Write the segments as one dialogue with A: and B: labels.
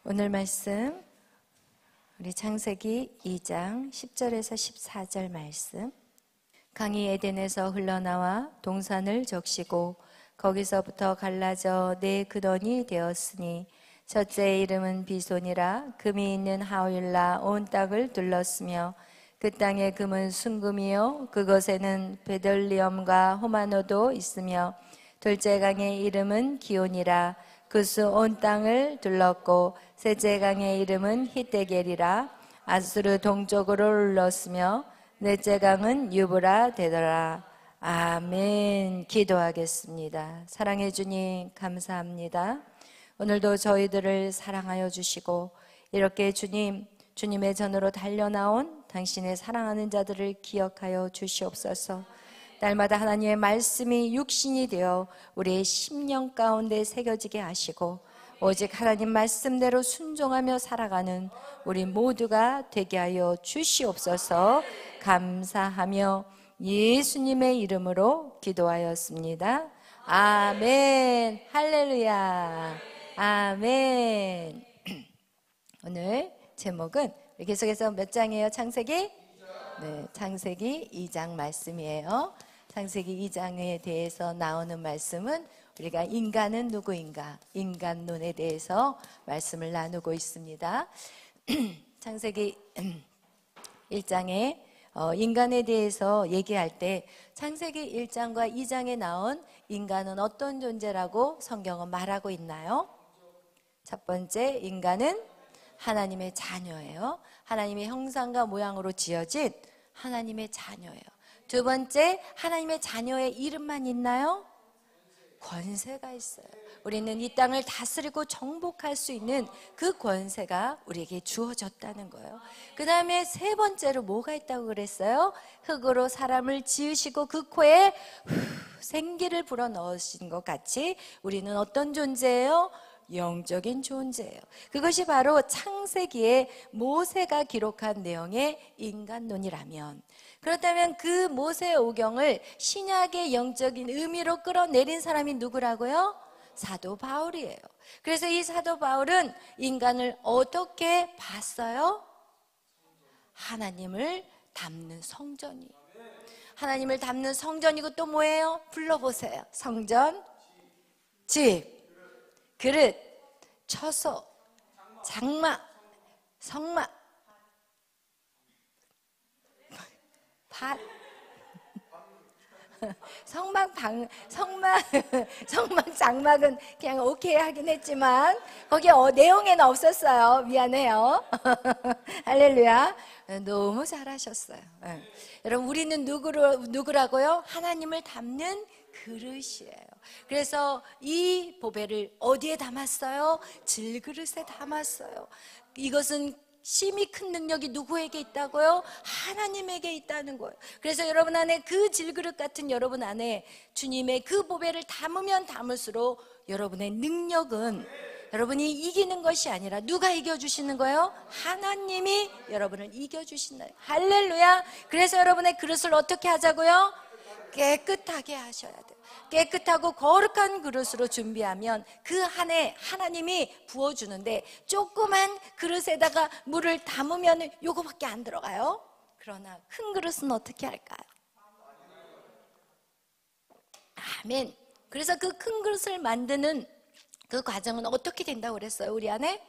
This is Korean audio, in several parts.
A: 오늘 말씀 우리 창세기 2장 10절에서 14절 말씀. 강이 에덴에서 흘러나와 동산을 적시고 거기서부터 갈라져 네 근원이 되었으니 첫째의 이름은 비손이라. 금이 있는 하윌라 온 땅을 둘렀으며 그 땅의 금은 순금이요 그것에는 베들리엄과 호마노도 있으며 둘째 강의 이름은 기온이라. 그수 온 땅을 둘렀고 셋째 강의 이름은 히데겔이라. 아수르 동쪽으로 흘렀으며 넷째 강은 유브라 되더라. 아멘. 기도하겠습니다. 사랑해 주님 감사합니다. 오늘도 저희들을 사랑하여 주시고 이렇게 주님의 전으로 달려나온 당신의 사랑하는 자들을 기억하여 주시옵소서. 날마다 하나님의 말씀이 육신이 되어 우리의 심령 가운데 새겨지게 하시고 오직 하나님 말씀대로 순종하며 살아가는 우리 모두가 되게 하여 주시옵소서. 감사하며 예수님의 이름으로 기도하였습니다. 아멘. 할렐루야. 아멘. 오늘 제목은 계속해서 몇 장이에요? 창세기? 네, 창세기 2장 말씀이에요. 창세기 2장에 대해서 나오는 말씀은 우리가 인간은 누구인가? 인간론에 대해서 말씀을 나누고 있습니다. 창세기 1장에 인간에 대해서 얘기할 때 창세기 1장과 2장에 나온 인간은 어떤 존재라고 성경은 말하고 있나요? 첫 번째, 인간은 하나님의 자녀예요. 하나님의 형상과 모양으로 지어진 하나님의 자녀예요. 두 번째, 하나님의 자녀의 이름만 있나요? 권세가 있어요. 우리는 이 땅을 다스리고 정복할 수 있는 그 권세가 우리에게 주어졌다는 거예요. 그 다음에 세 번째로 뭐가 있다고 그랬어요? 흙으로 사람을 지으시고 그 코에 생기를 불어넣으신 것 같이 우리는 어떤 존재예요? 영적인 존재예요. 그것이 바로 창세기에 모세가 기록한 내용의 인간론이라면, 그렇다면 그 모세의 오경을 신약의 영적인 의미로 끌어내린 사람이 누구라고요? 사도 바울이에요. 그래서 이 사도 바울은 인간을 어떻게 봤어요? 하나님을 담는 성전이. 하나님을 담는 성전이고 또 뭐예요? 불러보세요. 성전, 집, 그릇, 처소, 장막, 성막, 밭, 성막, 장막은 그냥 오케이 하긴 했지만 거기에 내용에는 없었어요. 미안해요. 할렐루야. 너무 잘하셨어요. 여러분, 우리는 누구라고요? 하나님을 담는 그릇이에요. 그래서 이 보배를 어디에 담았어요? 질그릇에 담았어요. 이것은 심히 큰 능력이 누구에게 있다고요? 하나님에게 있다는 거예요. 그래서 여러분 안에 그 질그릇 같은 여러분 안에 주님의 그 보배를 담으면 담을수록 여러분의 능력은 여러분이 이기는 것이 아니라 누가 이겨주시는 거예요? 하나님이 여러분을 이겨주신다. 할렐루야. 그래서 여러분의 그릇을 어떻게 하자고요? 깨끗하게 하셔야 돼요. 깨끗하고 거룩한 그릇으로 준비하면 그 안에 하나님이 부어주는데, 조그만 그릇에다가 물을 담으면 요거밖에 안 들어가요. 그러나 큰 그릇은 어떻게 할까요? 아멘. 그래서 그 큰 그릇을 만드는 그 과정은 어떻게 된다고 그랬어요? 우리 안에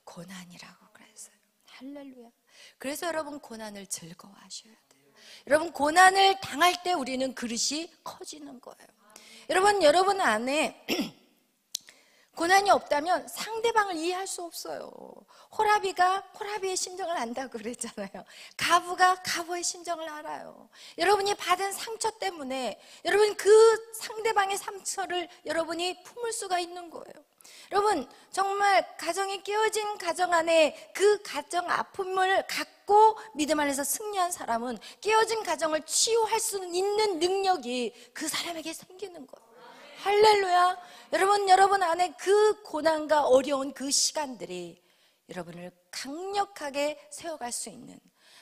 A: 고난이라고 그랬어요. 할렐루야. 그래서 여러분, 고난을 즐거워하셔야 돼요. 여러분, 고난을 당할 때 우리는 그릇이 커지는 거예요. 여러분 안에 고난이 없다면 상대방을 이해할 수 없어요. 호라비가 호라비의 심정을 안다고 그랬잖아요. 가부가 가부의 심정을 알아요. 여러분이 받은 상처 때문에 여러분 그 상대방의 상처를 여러분이 품을 수가 있는 거예요. 여러분, 정말 가정이 깨어진 가정 안에 그 가정 아픔을 갖고 믿음 안에서 승리한 사람은 깨어진 가정을 치유할 수 있는 능력이 그 사람에게 생기는 거예요. 할렐루야. 여러분 안에 그 고난과 어려운 그 시간들이 여러분을 강력하게 세워갈 수 있는,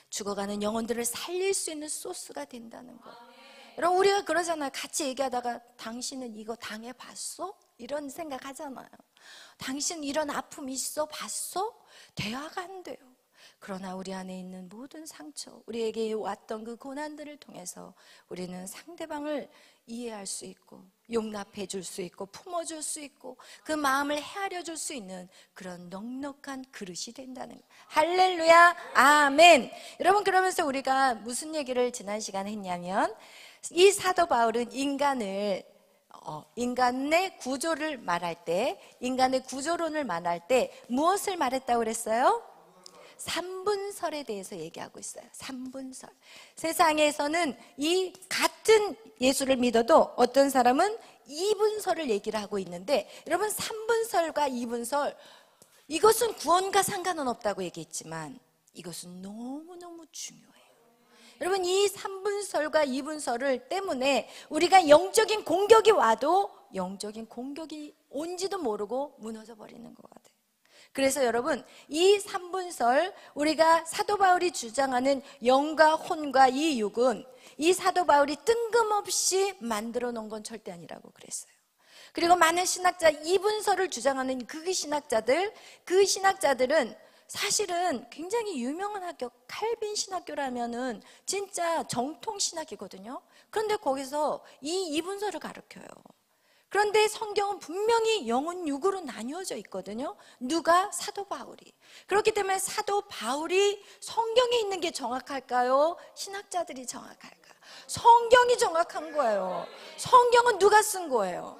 A: 죽어가는 영혼들을 살릴 수 있는 소스가 된다는 거예요. 여러분, 우리가 그러잖아요. 같이 얘기하다가 당신은 이거 당해봤어? 이런 생각 하잖아요. 당신 이런 아픔이 있어? 봤어? 대화가 안 돼요. 그러나 우리 안에 있는 모든 상처, 우리에게 왔던 그 고난들을 통해서 우리는 상대방을 이해할 수 있고 용납해 줄 수 있고 품어줄 수 있고 그 마음을 헤아려 줄 수 있는 그런 넉넉한 그릇이 된다는 거예요. 할렐루야, 아멘. 여러분, 그러면서 우리가 무슨 얘기를 지난 시간에 했냐면, 이 사도 바울은 인간의 구조를 말할 때, 인간의 구조론을 말할 때 무엇을 말했다고 그랬어요? 삼분설에 대해서 얘기하고 있어요. 삼분설. 세상에서는 이 같은 예수를 믿어도 어떤 사람은 이분설을 얘기를 하고 있는데, 여러분, 삼분설과 이분설, 이것은 구원과 상관은 없다고 얘기했지만 이것은 너무너무 중요해요. 여러분, 이 삼분설과 이분설을 때문에 우리가 영적인 공격이 와도 영적인 공격이 온지도 모르고 무너져 버리는 것 같아요. 그래서 여러분, 이 삼분설, 우리가 사도 바울이 주장하는 영과 혼과 이 육은 이 사도 바울이 뜬금없이 만들어 놓은 건 절대 아니라고 그랬어요. 그리고 많은 신학자, 이분설을 주장하는 그 신학자들은 사실은 굉장히 유명한 학교, 칼빈 신학교라면은 진짜 정통 신학이거든요. 그런데 거기서 이 이분설을 가르쳐요. 그런데 성경은 분명히 영은 육으로 나뉘어져 있거든요. 누가? 사도 바울이. 그렇기 때문에 사도 바울이 성경에 있는 게 정확할까요? 신학자들이 정확할까요? 성경이 정확한 거예요. 성경은 누가 쓴 거예요?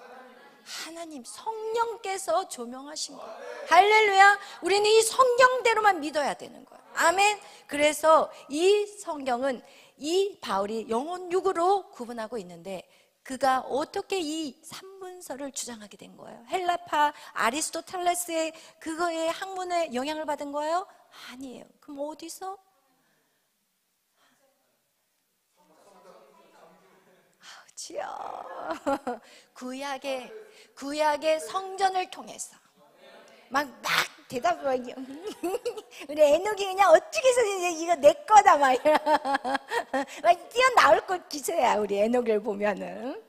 A: 하나님, 성령께서 조명하신 거예요. 할렐루야. 우리는 이 성경대로만 믿어야 되는 거예요. 아멘. 그래서 이 성경은 이 바울이 영혼 육으로 구분하고 있는데, 그가 어떻게 이 삼분설을 주장하게 된 거예요? 헬라파 아리스토텔레스의 그거의 학문에 영향을 받은 거예요? 아니에요. 그럼 어디서? 주여. 구약의 성전을 통해서 막 대답을 우리 에녹이 그냥 어떻게 해서 이거 내 거다 막 뛰어나올 것 기세야, 우리 에녹을 보면은.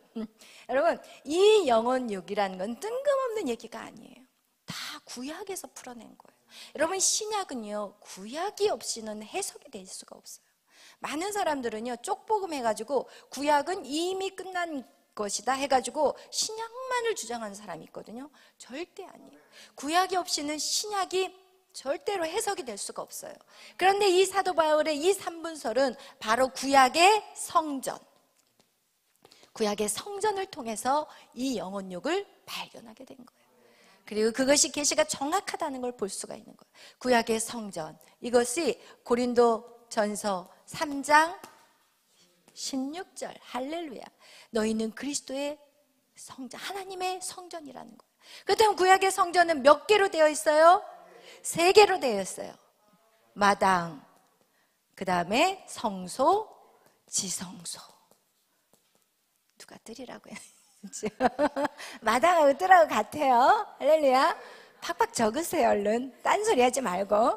A: 여러분, 이 영혼육이라는 건 뜬금없는 얘기가 아니에요. 다 구약에서 풀어낸 거예요. 여러분, 신약은요, 구약이 없이는 해석이 될 수가 없어요. 많은 사람들은요, 쪽복음 해가지고 구약은 이미 끝난 것이다 해가지고 신약만을 주장하는 사람이 있거든요. 절대 아니에요. 구약이 없이는 신약이 절대로 해석이 될 수가 없어요. 그런데 이 사도 바울의 이 삼분설은 바로 구약의 성전을 통해서 이 영혼육을 발견하게 된 거예요. 그리고 그것이 계시가 정확하다는 걸 볼 수가 있는 거예요. 구약의 성전, 이것이 고린도전서 3장 16절, 할렐루야. 너희는 그리스도의 성전, 하나님의 성전이라는 거예요. 그렇다면 구약의 성전은 몇 개로 되어 있어요? 3개로 되어 있어요. 마당, 그 다음에 성소, 지성소. 누가 뜰이라고 해야지. 마당하고 뜰하고 같아요. 할렐루야. 팍팍 적으세요, 얼른. 딴소리 하지 말고.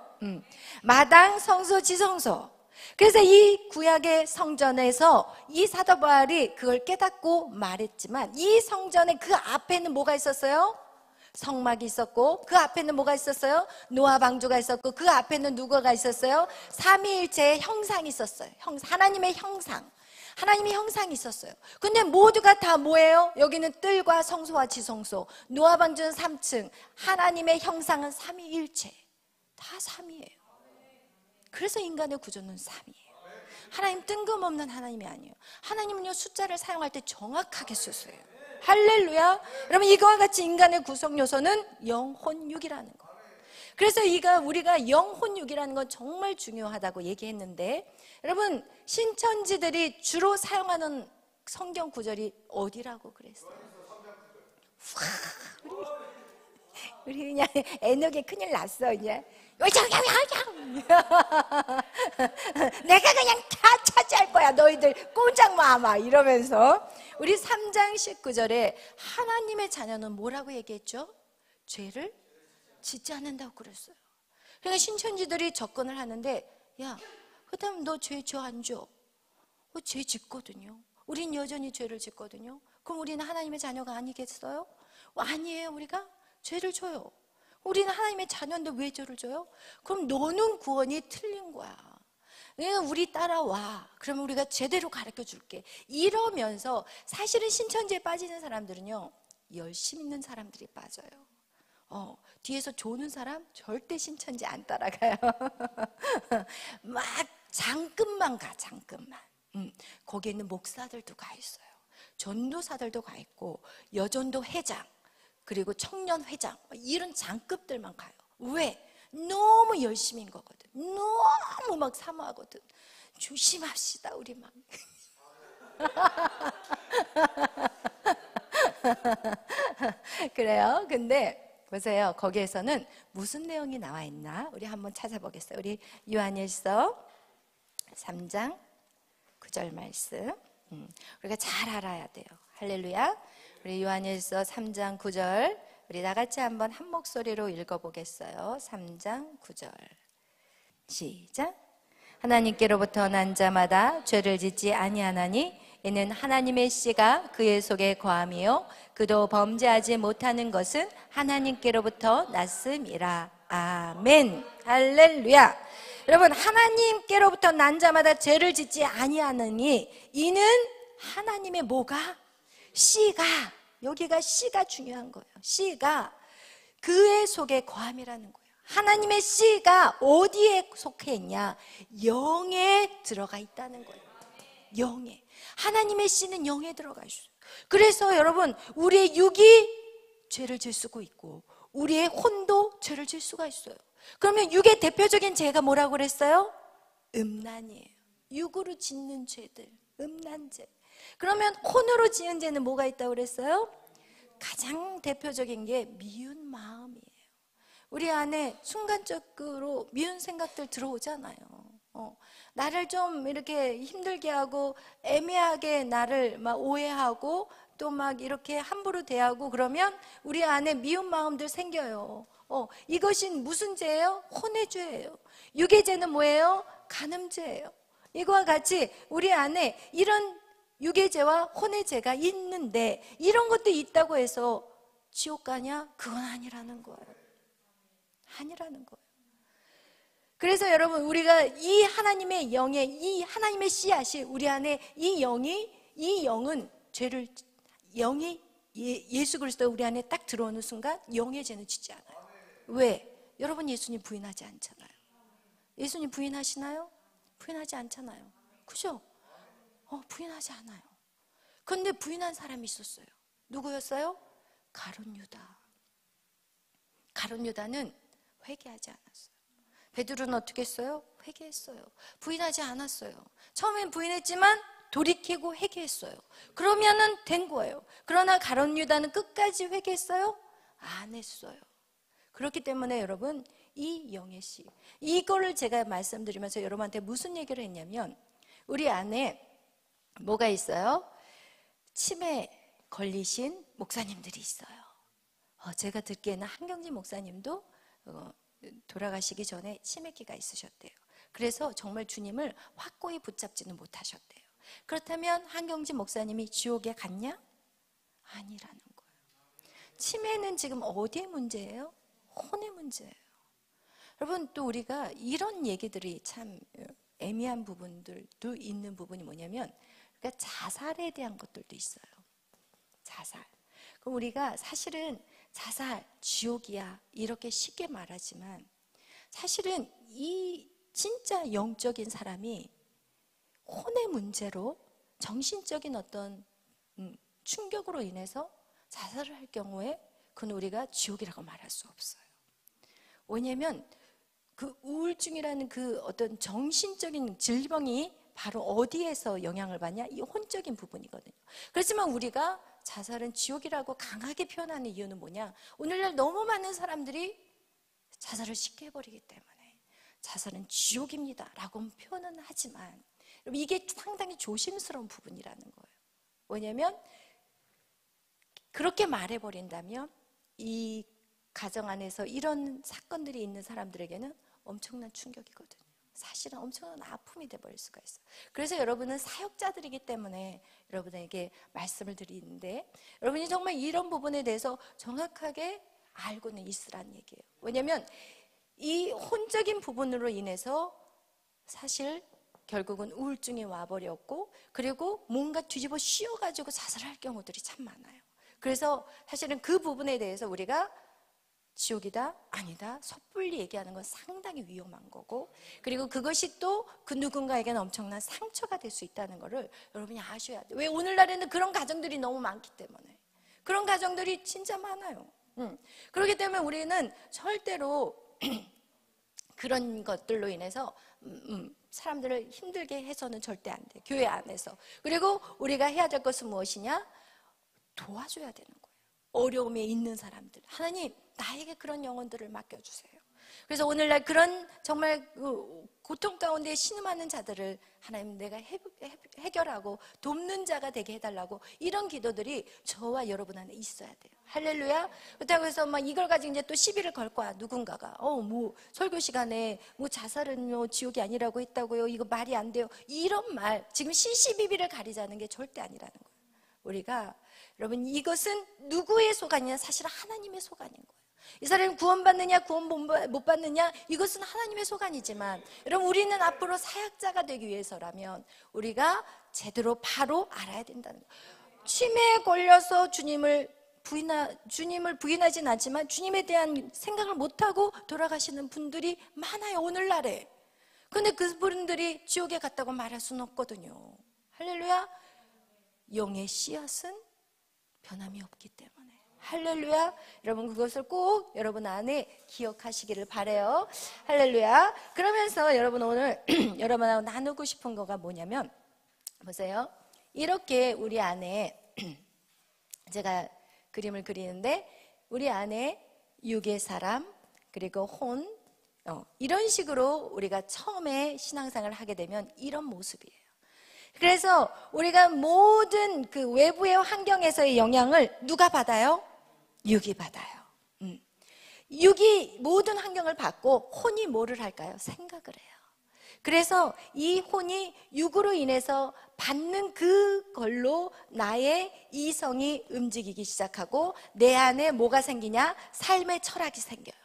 A: 마당, 성소, 지성소. 그래서 이 구약의 성전에서 이 사도 바울이 그걸 깨닫고 말했지만, 이 성전의 그 앞에는 뭐가 있었어요? 성막이 있었고, 그 앞에는 뭐가 있었어요? 노아 방주가 있었고, 그 앞에는 누구가 있었어요? 삼위일체의 형상이 있었어요. 하나님의 형상, 하나님의 형상이 있었어요. 근데 모두가 다 뭐예요? 여기는 뜰과 성소와 지성소, 노아 방주는 3층, 하나님의 형상은 삼위일체, 다 3위예요. 그래서 인간의 구조는 3이에요. 하나님 뜬금없는 하나님이 아니에요. 하나님은요, 숫자를 사용할 때 정확하게 쓰세요. 할렐루야. 여러분, 이거와 같이 인간의 구성 요소는 영혼육이라는 거. 그래서 우리가 영혼육이라는 건 정말 중요하다고 얘기했는데, 여러분, 신천지들이 주로 사용하는 성경 구절이 어디라고 그랬어요? 우리 그냥 에녹이 큰일 났어 이제. 내가 그냥 다 차지할 거야, 너희들 꼼짝 마, 막 이러면서. 우리 3장 19절에 하나님의 자녀는 뭐라고 얘기했죠? 죄를 짓지 않는다고 그랬어요. 그러니까 신천지들이 접근을 하는데, 야, 그다음 너 죄 안 줘? 죄 짓거든요. 우린 여전히 죄를 짓거든요. 그럼 우리는 하나님의 자녀가 아니겠어요? 아니에요, 우리가? 죄를 져요. 우리는 하나님의 자녀인데 왜 죄를 져요? 그럼 너는 구원이 틀린 거야. 그러니까 우리 따라와. 그러면 우리가 제대로 가르쳐 줄게. 이러면서 사실은 신천지에 빠지는 사람들은요, 열심 있는 사람들이 빠져요. 뒤에서 조는 사람 절대 신천지 안 따라가요. 막 장급만 가, 장급만. 거기에 있는 목사들도 가 있어요. 전도사들도 가 있고, 여전도 회장, 그리고 청년 회장, 이런 장급들만 가요. 왜? 너무 열심인 거거든. 너무 막 사모하거든. 조심합시다, 우리 막. 그래요. 근데 보세요. 거기에서는 무슨 내용이 나와 있나? 우리 한번 찾아보겠어요. 우리 요한일서 3장 9절 말씀. 우리가 잘 알아야 돼요. 할렐루야. 우리 요한일서 3장 9절 우리 다 같이 한번 한 목소리로 읽어보겠어요. 3장 9절 시작. 하나님께로부터 난 자마다 죄를 짓지 아니하나니 이는 하나님의 씨가 그의 속에 거함이요 그도 범죄하지 못하는 것은 하나님께로부터 났음이라. 아멘. 할렐루야. 여러분, 하나님께로부터 난 자마다 죄를 짓지 아니하느니 이는 하나님의 뭐가? 씨가, 여기가 씨가 중요한 거예요. 씨가 그의 속에 거함이라는 거예요. 하나님의 씨가 어디에 속해 있냐? 영에 들어가 있다는 거예요. 영에. 하나님의 씨는 영에 들어가 있어요. 그래서 여러분, 우리의 육이 죄를 질 수가 있고 우리의 혼도 죄를 질 수가 있어요. 그러면 육의 대표적인 죄가 뭐라고 그랬어요? 음란이에요. 육으로 짓는 죄들, 음란죄. 그러면 혼으로 지은 죄는 뭐가 있다고 그랬어요? 가장 대표적인 게 미운 마음이에요. 우리 안에 순간적으로 미운 생각들 들어오잖아요. 나를 좀 이렇게 힘들게 하고 애매하게 나를 막 오해하고 또 막 이렇게 함부로 대하고 그러면 우리 안에 미운 마음들 생겨요. 이것이 무슨 죄예요? 혼의 죄예요. 육의 죄는 뭐예요? 간음죄예요. 이거와 같이 우리 안에 이런 육의 죄와 혼의 죄가 있는데 이런 것도 있다고 해서 지옥 가냐? 그건 아니라는 거예요. 아니라는 거예요. 그래서 여러분, 우리가 이 하나님의 영에, 이 하나님의 씨앗이 우리 안에 이 영은 죄를, 영이 예수 그리스도 우리 안에 딱 들어오는 순간 영의 죄는 짓지 않아요. 왜? 여러분 예수님 부인하지 않잖아요. 예수님 부인하시나요? 부인하지 않잖아요. 그죠? 부인하지 않아요. 그런데 부인한 사람이 있었어요. 누구였어요? 가룟 유다. 가룟 유다는 회개하지 않았어요. 베드로는 어떻게 했어요? 회개했어요. 부인하지 않았어요. 처음엔 부인했지만 돌이키고 회개했어요. 그러면은 된 거예요. 그러나 가룟 유다는 끝까지 회개했어요? 안 했어요. 그렇기 때문에 여러분, 이 영의 씨, 이거를 제가 말씀드리면서 여러분한테 무슨 얘기를 했냐면, 우리 안에 뭐가 있어요? 치매 걸리신 목사님들이 있어요. 제가 듣기에는 한경진 목사님도 돌아가시기 전에 치매기가 있으셨대요. 그래서 정말 주님을 확고히 붙잡지는 못하셨대요. 그렇다면 한경진 목사님이 지옥에 갔냐? 아니라는 거예요. 치매는 지금 어디의 문제예요? 혼의 문제예요. 여러분, 또 우리가 이런 얘기들이 참 애매한 부분들도 있는 부분이 뭐냐면, 그러니까 자살에 대한 것들도 있어요. 자살. 그럼 우리가 사실은 자살, 지옥이야 이렇게 쉽게 말하지만 사실은 이 진짜 영적인 사람이 혼의 문제로 정신적인 어떤 충격으로 인해서 자살을 할 경우에 그건 우리가 지옥이라고 말할 수 없어요. 왜냐하면 그 우울증이라는 그 어떤 정신적인 질병이 바로 어디에서 영향을 받냐? 이 혼적인 부분이거든요. 그렇지만 우리가 자살은 지옥이라고 강하게 표현하는 이유는 뭐냐? 오늘날 너무 많은 사람들이 자살을 쉽게 해버리기 때문에 자살은 지옥입니다 라고 표현은 하지만 이게 상당히 조심스러운 부분이라는 거예요. 왜냐하면 그렇게 말해버린다면 이 가정 안에서 이런 사건들이 있는 사람들에게는 엄청난 충격이거든요. 사실은 엄청난 아픔이 돼버릴 수가 있어요. 그래서 여러분은 사역자들이기 때문에 여러분에게 말씀을 드리는데, 여러분이 정말 이런 부분에 대해서 정확하게 알고는 있으란 얘기예요. 왜냐하면 이 혼적인 부분으로 인해서 사실 결국은 우울증이 와버렸고, 그리고 뭔가 뒤집어 씌워가지고 자살할 경우들이 참 많아요. 그래서 사실은 그 부분에 대해서 우리가 지옥이다 아니다 섣불리 얘기하는 건 상당히 위험한 거고, 그리고 그것이 또 그 누군가에게는 엄청난 상처가 될 수 있다는 거를 여러분이 아셔야 돼요. 왜? 오늘날에는 그런 가정들이 너무 많기 때문에. 그런 가정들이 진짜 많아요. 그렇기 때문에 우리는 절대로 그런 것들로 인해서 사람들을 힘들게 해서는 절대 안 돼. 교회 안에서. 그리고 우리가 해야 될 것은 무엇이냐? 도와줘야 되는 거예요. 어려움에 있는 사람들. 하나님, 나에게 그런 영혼들을 맡겨주세요. 그래서 오늘날 그런 정말 고통 가운데 신음하는 자들을 하나님 내가 해결하고 돕는 자가 되게 해달라고, 이런 기도들이 저와 여러분 안에 있어야 돼요. 할렐루야. 그렇다고 해서 막 이걸 가지고 이제 또 시비를 걸 거야. 누군가가 뭐 설교 시간에 뭐 자살은 지옥이 아니라고 했다고요, 이거 말이 안 돼요, 이런 말, 지금 시시비비를 가리자는 게 절대 아니라는 거예요. 우리가, 여러분, 이것은 누구의 소관이냐? 사실은 하나님의 소관인 거예요. 이 사람이 구원받느냐 구원 못 받느냐, 이것은 하나님의 소관이지만, 여러분, 우리는 앞으로 사역자가 되기 위해서라면 우리가 제대로 바로 알아야 된다는 거예요. 치매에 걸려서 주님을 부인하진 않지만 주님에 대한 생각을 못하고 돌아가시는 분들이 많아요, 오늘날에. 근데 그분들이 지옥에 갔다고 말할 수는 없거든요. 할렐루야. 영의 씨앗은 변함이 없기 때문에. 할렐루야. 여러분, 그것을 꼭 여러분 안에 기억하시기를 바라요. 할렐루야. 그러면서 여러분, 오늘 여러분하고 나누고 싶은 거가 뭐냐면, 보세요. 이렇게 우리 안에 제가 그림을 그리는데, 우리 안에 육의 사람, 그리고 혼, 이런 식으로 우리가 처음에 신앙생활을 하게 되면 이런 모습이에요. 그래서 우리가 모든 그 외부의 환경에서의 영향을 누가 받아요? 육이 받아요. 육이 모든 환경을 받고, 혼이 뭐를 할까요? 생각을 해요. 그래서 이 혼이 육으로 인해서 받는 그걸로 나의 이성이 움직이기 시작하고, 내 안에 뭐가 생기냐? 삶의 철학이 생겨요.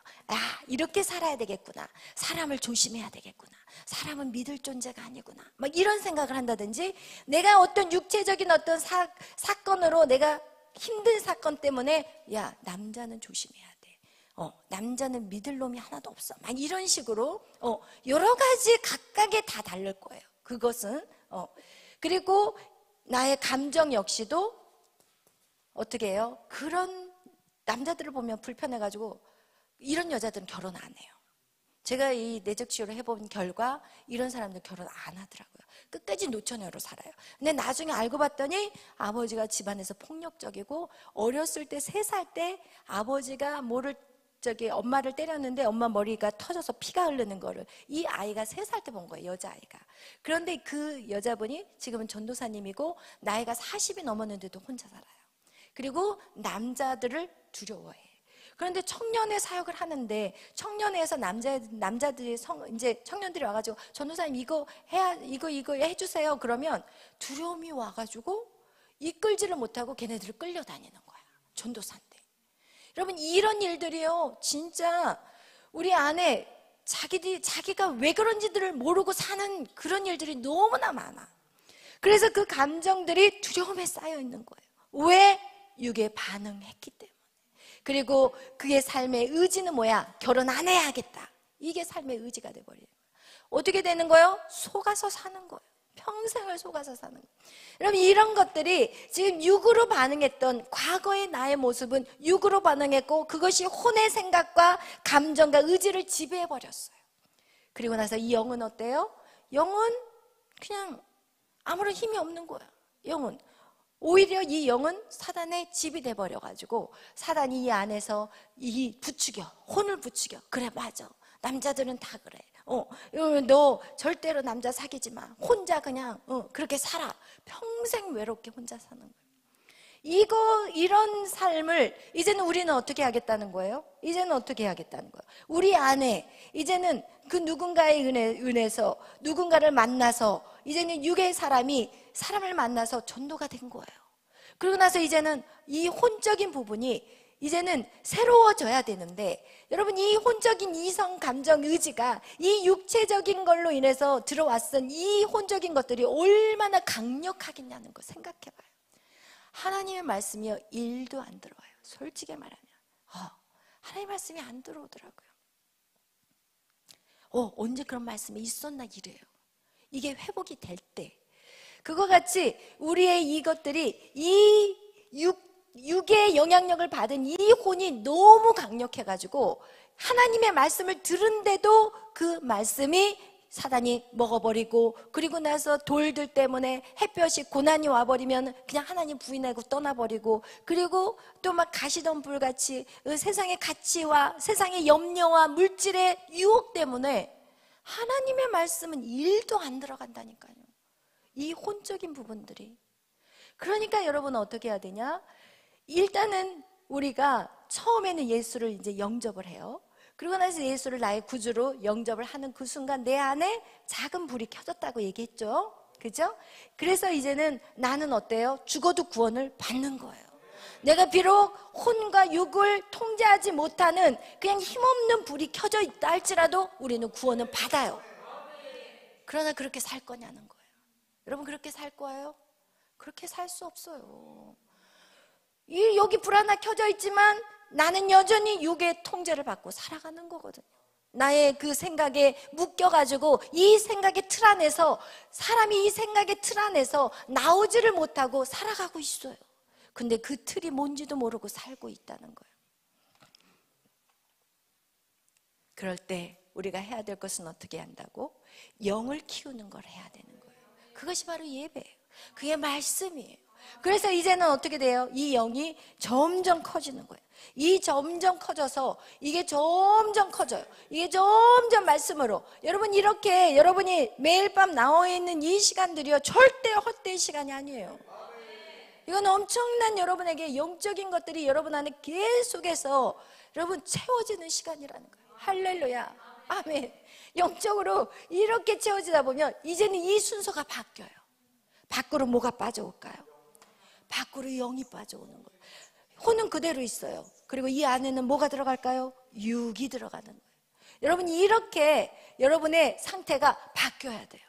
A: 이렇게 살아야 되겠구나, 사람을 조심해야 되겠구나, 사람은 믿을 존재가 아니구나, 막 이런 생각을 한다든지, 내가 어떤 육체적인 어떤 사건으로, 내가 힘든 사건 때문에 야, 남자는 조심해야 돼, 남자는 믿을 놈이 하나도 없어, 막 이런 식으로 여러 가지 각각에 다 다를 거예요. 그것은 그리고 나의 감정 역시도 어떻게 해요? 그런 남자들을 보면 불편해가지고 이런 여자들은 결혼 안 해요. 제가 이 내적 치유를 해본 결과 이런 사람들 결혼 안 하더라고요. 끝까지 노처녀로 살아요. 근데 나중에 알고 봤더니 아버지가 집안에서 폭력적이고, 어렸을 때 3살 때 아버지가 엄마를 때렸는데 엄마 머리가 터져서 피가 흐르는 거를 이 아이가 3살 때 본 거예요, 여자아이가. 그런데 그 여자분이 지금은 전도사님이고 나이가 40이 넘었는데도 혼자 살아요. 그리고 남자들을 두려워해. 그런데 청년의 사역을 하는데, 청년회에서 남자들이 이제 청년들이 와가지고 전도사님 이거 해주세요. 그러면 두려움이 와가지고 이끌지를 못하고 걔네들을 끌려다니는 거야, 전도사인데. 여러분, 이런 일들이요, 진짜 우리 안에 자기가 왜 그런지들을 모르고 사는 그런 일들이 너무나 많아. 그래서 그 감정들이 두려움에 쌓여 있는 거예요. 왜? 육에 반응했기 때문에. 그리고 그의 삶의 의지는 뭐야? 결혼 안 해야겠다. 이게 삶의 의지가 돼버려요. 어떻게 되는 거예요? 속아서 사는 거예요. 평생을 속아서 사는 거예요. 여러분, 이런 것들이 지금 육으로 반응했던 과거의 나의 모습은 육으로 반응했고, 그것이 혼의 생각과 감정과 의지를 지배해버렸어요. 그리고 나서 이 영은 어때요? 영은 그냥 아무런 힘이 없는 거야. 영은 오히려 이 영은 사단의 집이 돼버려가지고, 사단이 이 안에서 부추겨, 혼을 부추겨. 그래, 맞아, 남자들은 다 그래. 너 절대로 남자 사귀지 마. 혼자 그냥 그렇게 살아. 평생 외롭게 혼자 사는 거예요. 이런 삶을 이제는 우리는 어떻게 하겠다는 거예요? 이제는 어떻게 하겠다는 거예요? 우리 안에 이제는 그 누군가의 은혜에서 누군가를 만나서, 이제는 육의 사람을 만나서 전도가 된 거예요. 그러고 나서 이제는 이 혼적인 부분이 이제는 새로워져야 되는데, 여러분 이 혼적인 이성, 감정, 의지가 이 육체적인 걸로 인해서 들어왔던 이 혼적인 것들이 얼마나 강력하겠냐는 거 생각해봐요. 하나님의 말씀이요 1도 안 들어와요. 솔직히 말하면 하나님의 말씀이 안 들어오더라고요. 언제 그런 말씀이 있었나 이래요. 이게 회복이 될 때, 그거 같이 우리의 이것들이 이 육의 영향력을 받은 이 혼이 너무 강력해가지고 하나님의 말씀을 들은데도 그 말씀이 사단이 먹어버리고, 그리고 나서 돌들 때문에 햇볕이 고난이 와버리면 그냥 하나님 부인하고 떠나버리고, 그리고 또 막 가시던 불같이 세상의 가치와 세상의 염려와 물질의 유혹 때문에 하나님의 말씀은 1도 안 들어간다니까요. 이 혼적인 부분들이. 그러니까 여러분 어떻게 해야 되냐? 일단은 우리가 처음에는 예수를 이제 영접을 해요. 그리고 나서 예수를 나의 구주로 영접을 하는 그 순간 내 안에 작은 불이 켜졌다고 얘기했죠. 그죠? 그래서 이제는 나는 어때요? 죽어도 구원을 받는 거예요. 내가 비록 혼과 육을 통제하지 못하는 그냥 힘없는 불이 켜져 있다 할지라도 우리는 구원은 받아요. 그러나 그렇게 살 거냐는 거예요. 여러분 그렇게 살 거예요? 그렇게 살 수 없어요. 여기 불 하나 켜져 있지만 나는 여전히 육의 통제를 받고 살아가는 거거든요. 나의 그 생각에 묶여가지고 이 생각의 틀 안에서, 사람이 이 생각의 틀 안에서 나오지를 못하고 살아가고 있어요. 근데 그 틀이 뭔지도 모르고 살고 있다는 거예요. 그럴 때 우리가 해야 될 것은 어떻게 한다고? 영을 키우는 걸 해야 되는 거예요. 그것이 바로 예배예요. 그게 말씀이에요. 그래서 이제는 어떻게 돼요? 이 영이 점점 커지는 거예요. 이 점점 커져서 이게 점점 커져요. 이게 점점 말씀으로. 여러분 이렇게 여러분이 매일 밤 나와 있는 이 시간들이요 절대 헛된 시간이 아니에요. 이건 엄청난 여러분에게 영적인 것들이 여러분 안에 계속해서 여러분 채워지는 시간이라는 거예요. 할렐루야. 아멘. 영적으로 이렇게 채워지다 보면 이제는 이 순서가 바뀌어요. 밖으로 뭐가 빠져올까요? 밖으로 영이 빠져오는 거예요. 혼은 그대로 있어요. 그리고 이 안에는 뭐가 들어갈까요? 육이 들어가는 거예요. 여러분 이렇게 여러분의 상태가 바뀌어야 돼요.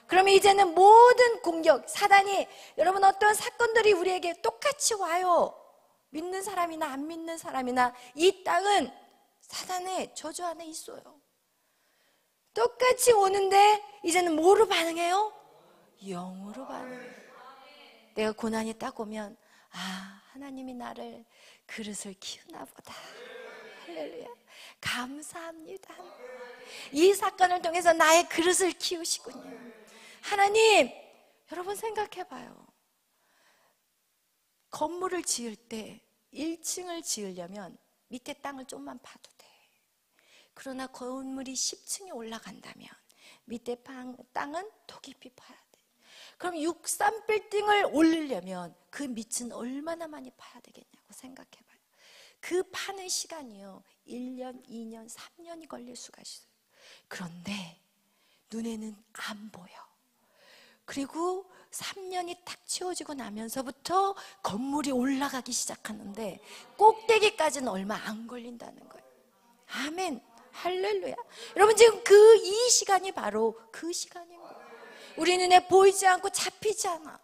A: 그러면 이제는 모든 공격, 사단이, 여러분 어떤 사건들이 우리에게 똑같이 와요. 믿는 사람이나 안 믿는 사람이나 이 땅은 사단의 저주 안에 있어요. 똑같이 오는데 이제는 뭐로 반응해요? 영으로 반응해요. 내가 고난이 딱 오면 하나님이 나를 그릇을 키우나 보다. 할렐루야. 감사합니다. 이 사건을 통해서 나의 그릇을 키우시군요. 하나님, 여러분 생각해봐요. 건물을 지을 때 1층을 지으려면 밑에 땅을 좀만 파도 돼. 그러나 건물이 10층에 올라간다면 밑에 땅은 더 깊이 파야 돼. 그럼 63빌딩을 올리려면 그 밑은 얼마나 많이 파야 되겠냐고 생각해봐요. 그 파는 시간이요 1년, 2년, 3년이 걸릴 수가 있어요. 그런데 눈에는 안 보여. 그리고 3년이 탁 채워지고 나면서부터 건물이 올라가기 시작하는데 꼭대기까지는 얼마 안 걸린다는 거예요. 아멘. 할렐루야. 여러분 지금 이 시간이 바로 그 시간인 거예요. 우리 눈에 보이지 않고 잡히지 않아.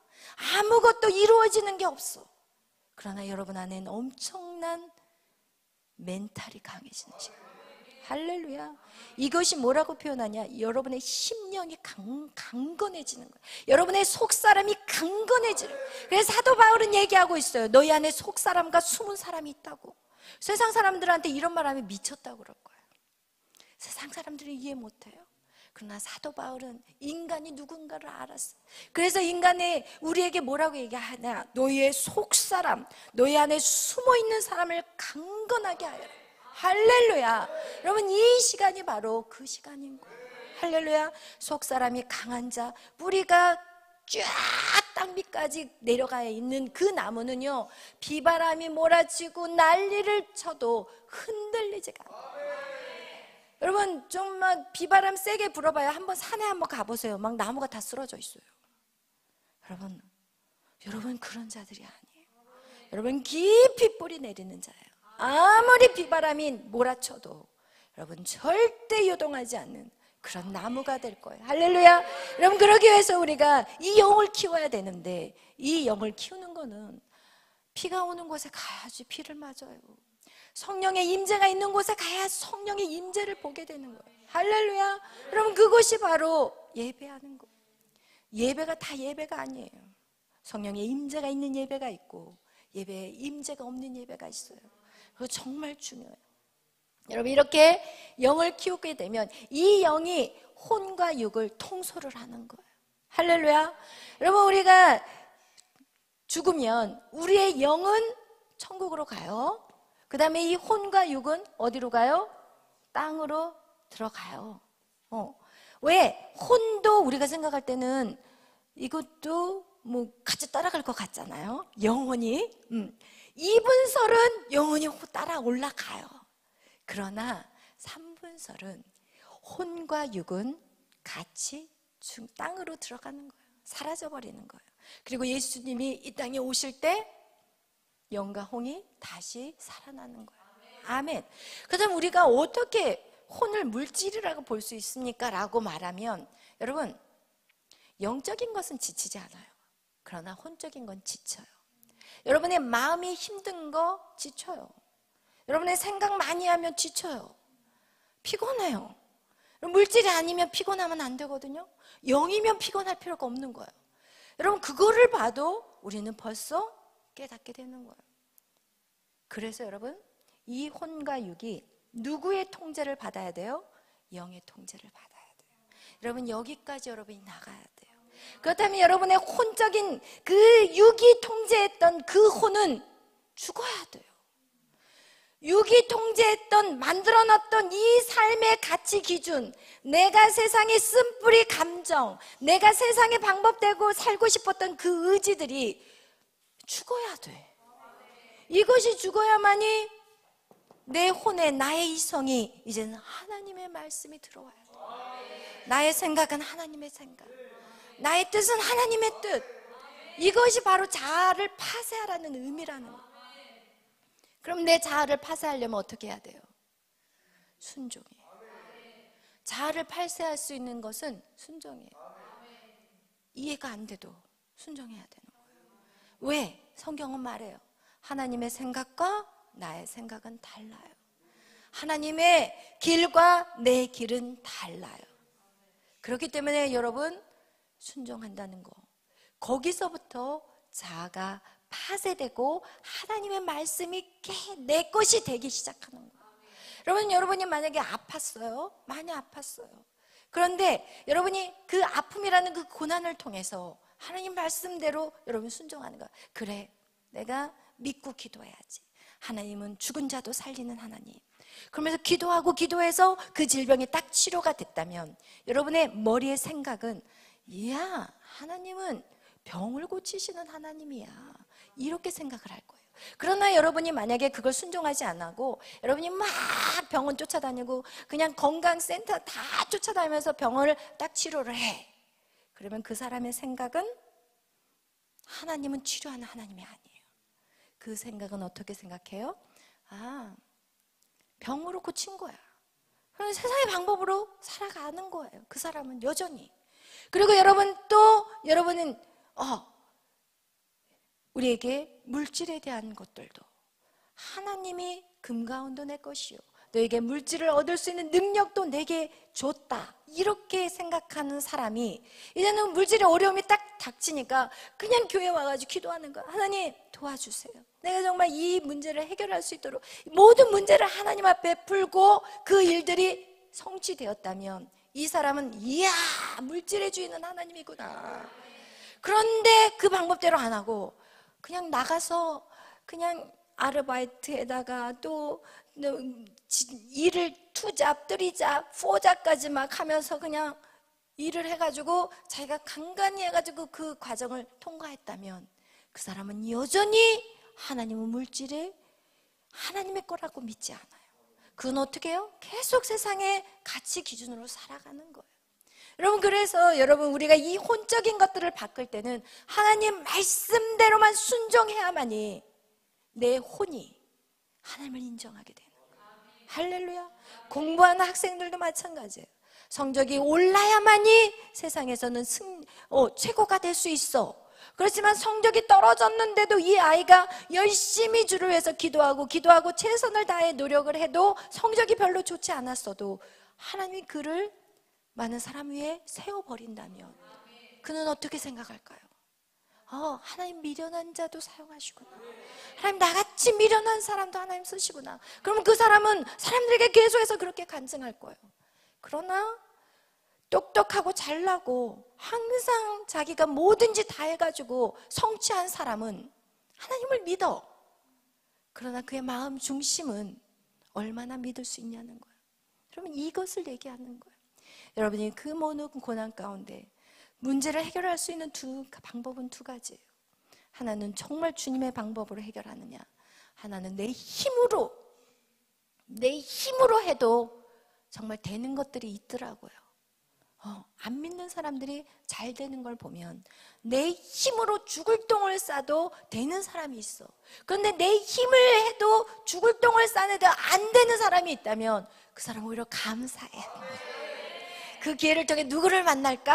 A: 아무것도 이루어지는 게 없어. 그러나 여러분 안에는 엄청난 멘탈이 강해지는 시간. 할렐루야. 이것이 뭐라고 표현하냐? 여러분의 심령이 강건해지는 거예요. 여러분의 속사람이 강건해지는 거예요. 그래서 사도 바울은 얘기하고 있어요. 너희 안에 속사람과 숨은 사람이 있다고. 세상 사람들한테 이런 말하면 미쳤다고 그럴 거예요. 세상 사람들이 이해 못해요. 그러나 사도 바울은 인간이 누군가를 알았어요. 그래서 인간이 우리에게 뭐라고 얘기하냐? 너희의 속사람, 너희 안에 숨어있는 사람을 강건하게 하여라. 할렐루야. 여러분 이 시간이 바로 그 시간인 거예요. 할렐루야. 속사람이 강한 자, 뿌리가 쫙 땅 밑까지 내려가 있는 그 나무는요 비바람이 몰아치고 난리를 쳐도 흔들리지가 않아요. 여러분 정말 비바람 세게 불어봐요. 한번 산에 한번 가보세요. 막 나무가 다 쓰러져 있어요. 여러분 그런 자들이 아니에요. 여러분 깊이 뿌리 내리는 자예요. 아무리 비바람이 몰아쳐도 여러분 절대 요동하지 않는 그런 나무가 될 거예요. 할렐루야. 여러분, 그러기 위해서 우리가 이 영을 키워야 되는데, 이 영을 키우는 거는 비가 오는 곳에 가야지 비를 맞아요. 성령의 임재가 있는 곳에 가야 성령의 임재를 보게 되는 거예요. 할렐루야. 여러분, 그것이 바로 예배하는 거예요. 예배가 다 예배가 아니에요. 성령의 임재가 있는 예배가 있고 예배에 임재가 없는 예배가 있어요. 그거 정말 중요해요. 여러분, 이렇게 영을 키우게 되면 이 영이 혼과 육을 통솔을 하는 거예요. 할렐루야. 여러분, 우리가 죽으면 우리의 영은 천국으로 가요. 그 다음에 이 혼과 육은 어디로 가요? 땅으로 들어가요. 왜? 혼도 우리가 생각할 때는 이것도 뭐 같이 따라갈 것 같잖아요. 영혼이. 이분설은 영혼이 따라 올라가요. 그러나 3분설은 혼과 육은 같이 땅으로 들어가는 거예요. 사라져버리는 거예요. 그리고 예수님이 이 땅에 오실 때 영과 혼이 다시 살아나는 거예요. 아멘. 그다음 우리가 어떻게 혼을 물질이라고 볼 수 있습니까? 라고 말하면, 여러분, 영적인 것은 지치지 않아요. 그러나 혼적인 건 지쳐요. 여러분의 마음이 힘든 거 지쳐요. 여러분의 생각 많이 하면 지쳐요. 피곤해요. 물질이 아니면 피곤하면 안 되거든요. 영이면 피곤할 필요가 없는 거예요. 여러분, 그거를 봐도 우리는 벌써 깨닫게 되는 거예요. 그래서 여러분, 이 혼과 육이 누구의 통제를 받아야 돼요? 영의 통제를 받아야 돼요. 여러분, 여기까지 여러분이 나가야 돼요. 그렇다면 여러분의 혼적인 그 육이 통제했던 그 혼은 죽어야 돼요. 육이 통제했던, 만들어놨던 이 삶의 가치 기준, 내가 세상에 쓴뿌리 감정, 내가 세상에 방법되고 살고 싶었던 그 의지들이 죽어야 돼. 이것이 죽어야만이 내 혼에, 나의 이성이 이제는 하나님의 말씀이 들어와야 돼. 나의 생각은 하나님의 생각, 나의 뜻은 하나님의 뜻. 이것이 바로 자아를 파쇄하라는 의미라는 거예요. 그럼 내 자아를 파쇄하려면 어떻게 해야 돼요? 순종이에요. 자아를 파쇄할 수 있는 것은 순종이에요. 이해가 안 돼도 순종해야 되는 거예요. 왜? 성경은 말해요. 하나님의 생각과 나의 생각은 달라요. 하나님의 길과 내 길은 달라요. 그렇기 때문에 여러분, 순종한다는 거, 거기서부터 자아가 파쇄되고 하나님의 말씀이 내 것이 되기 시작하는 거예요. 여러분이 만약에 아팠어요. 많이 아팠어요. 그런데 여러분이 그 아픔이라는 그 고난을 통해서 하나님 말씀대로 여러분 순종하는 거예요. 그래, 내가 믿고 기도해야지. 하나님은 죽은 자도 살리는 하나님. 그러면서 기도하고 기도해서 그 질병이 딱 치료가 됐다면 여러분의 머리의 생각은, 이야, 하나님은 병을 고치시는 하나님이야, 이렇게 생각을 할 거예요. 그러나 여러분이 만약에 그걸 순종하지 않고 여러분이 막 병원 쫓아다니고 그냥 건강센터 다 쫓아다니면서 병원을 딱 치료를 해. 그러면 그 사람의 생각은 하나님은 치료하는 하나님이 아니에요. 그 생각은 어떻게 생각해요? 아, 병으로 고친 거야. 그럼 세상의 방법으로 살아가는 거예요. 그 사람은 여전히. 그리고 여러분은 우리에게 물질에 대한 것들도 하나님이 금가운도 내 것이요, 너에게 물질을 얻을 수 있는 능력도 내게 줬다, 이렇게 생각하는 사람이 이제는 물질의 어려움이 딱 닥치니까 그냥 교회 와가지고 기도하는 거야. 하나님 도와주세요. 내가 정말 이 문제를 해결할 수 있도록 모든 문제를 하나님 앞에 풀고 그 일들이 성취되었다면 이 사람은, 이야, 물질의 주인은 하나님이구나. 그런데 그 방법대로 안 하고 그냥 나가서 그냥 아르바이트에다가 또 일을 2잡, 3잡, 4잡까지 막 하면서 그냥 일을 해가지고 자기가 간간히 해가지고 그 과정을 통과했다면 그 사람은 여전히 하나님은 물질에 하나님의 거라고 믿지 않아요. 그건 어떻게 해요? 계속 세상의 가치 기준으로 살아가는 거예요. 그래서 우리가 이 혼적인 것들을 바꿀 때는 하나님 말씀대로만 순종해야만이 내 혼이 하나님을 인정하게 되는 거예요. 할렐루야. 공부하는 학생들도 마찬가지예요. 성적이 올라야만이 세상에서는 최고가 될 수 있어. 그렇지만 성적이 떨어졌는데도 이 아이가 열심히 주를 위해서 기도하고 최선을 다해 노력을 해도 성적이 별로 좋지 않았어도 하나님이 그를 많은 사람 위에 세워버린다면 그는 어떻게 생각할까요? 하나님 미련한 자도 사용하시구나. 하나님 나같이 미련한 사람도 하나님 쓰시구나. 그러면 그 사람은 사람들에게 계속해서 그렇게 간증할 거예요. 그러나 똑똑하고 잘나고 항상 자기가 뭐든지 다 해가지고 성취한 사람은 하나님을 믿어. 그러나 그의 마음 중심은 얼마나 믿을 수 있냐는 거예요. 여러분, 이것을 얘기하는 거예요. 여러분이 그 모든 고난 가운데 문제를 해결할 수 있는 방법은 두 가지예요. 하나는 정말 주님의 방법으로 해결하느냐, 하나는 내 힘으로 해도 정말 되는 것들이 있더라고요. 안 믿는 사람들이 잘 되는 걸 보면 내 힘으로 죽을 똥을 싸도 되는 사람이 있어. 그런데 내 힘을 해도 죽을 똥을 싸는데 안 되는 사람이 있다면 그 사람은 오히려 감사해요. 그 기회를 통해 누구를 만날까?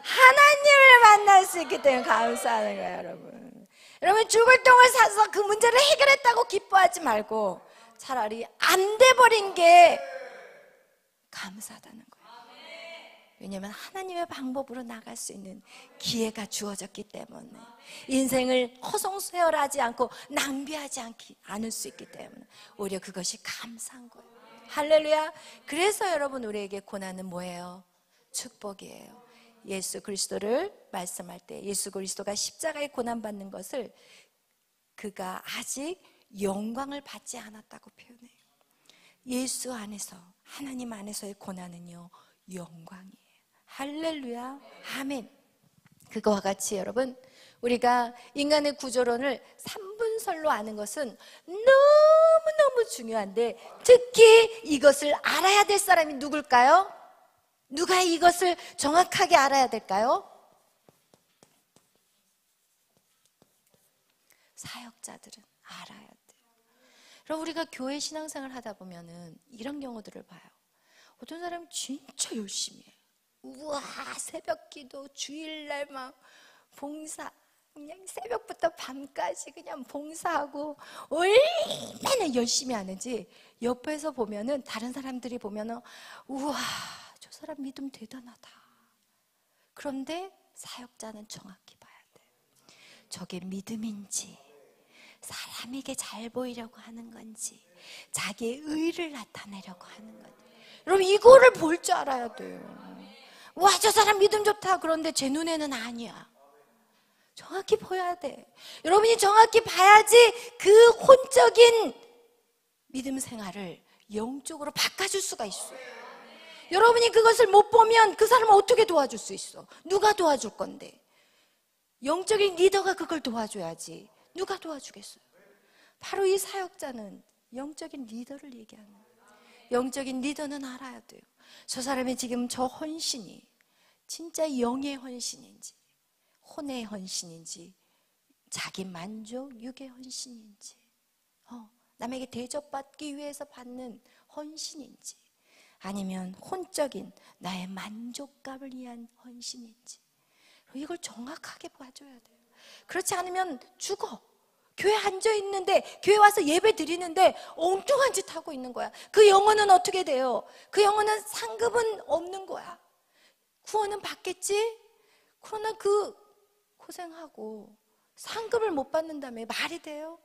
A: 하나님을 만날 수 있기 때문에 감사하는 거예요. 여러분 죽을 똥을 싸서 그 문제를 해결했다고 기뻐하지 말고 차라리 안 돼버린 게 감사하다는 거예요. 왜냐하면 하나님의 방법으로 나갈 수 있는 기회가 주어졌기 때문에, 인생을 허송세월하지 않고 낭비하지 않을 수 있기 때문에 오히려 그것이 감사한 거예요. 할렐루야. 그래서 여러분, 우리에게 고난은 뭐예요? 축복이에요. 예수 그리스도를 말씀할 때 예수 그리스도가 십자가에 고난받는 것을 그가 아직 영광을 받지 않았다고 표현해요. 예수 안에서, 하나님 안에서의 고난은요, 영광이에요. 할렐루야. 아멘. 그거와 같이 여러분, 우리가 인간의 구조론을 3분설로 아는 것은 너무너무 중요한데, 특히 이것을 알아야 될 사람이 누굴까요? 누가 이것을 정확하게 알아야 될까요? 사역자들은 알아야 돼요. 그럼 우리가 교회 신앙생활 하다 보면은 이런 경우들을 봐요. 어떤 사람은 진짜 열심히 해요. 우와, 새벽 기도, 주일날 막 봉사, 그냥 새벽부터 밤까지 그냥 봉사하고 얼마나 열심히 하는지 옆에서 보면은, 다른 사람들이 보면은 우와, 저 사람 믿음 대단하다. 그런데 사역자는 정확히 봐야 돼요. 저게 믿음인지, 사람에게 잘 보이려고 하는 건지, 자기의 의를 나타내려고 하는 건지, 여러분 이거를 볼 줄 알아야 돼요. 와, 저 사람 믿음 좋다. 그런데 제 눈에는 아니야. 정확히 보여야 돼. 여러분이 정확히 봐야지 그 혼적인 믿음 생활을 영적으로 바꿔줄 수가 있어요. 여러분이 그것을 못 보면 그 사람을 어떻게 도와줄 수 있어? 누가 도와줄 건데? 영적인 리더가 그걸 도와줘야지. 누가 도와주겠어요? 바로 이 사역자는 영적인 리더를 얘기하는 거예요. 영적인 리더는 알아야 돼요. 저 사람이 지금 저 헌신이 진짜 영의 헌신인지, 혼의 헌신인지, 자기 만족, 육의 헌신인지, 남에게 대접받기 위해서 받는 헌신인지, 아니면 혼적인 나의 만족감을 위한 헌신인지, 이걸 정확하게 봐줘야 돼요. 그렇지 않으면 죽어. 교회 앉아있는데, 교회 와서 예배 드리는데 엉뚱한 짓 하고 있는 거야. 그 영혼은 어떻게 돼요? 그 영혼은 상급은 없는 거야. 구원은 받겠지? 그러나 그 고생하고 상급을 못 받는다며 말이 돼요?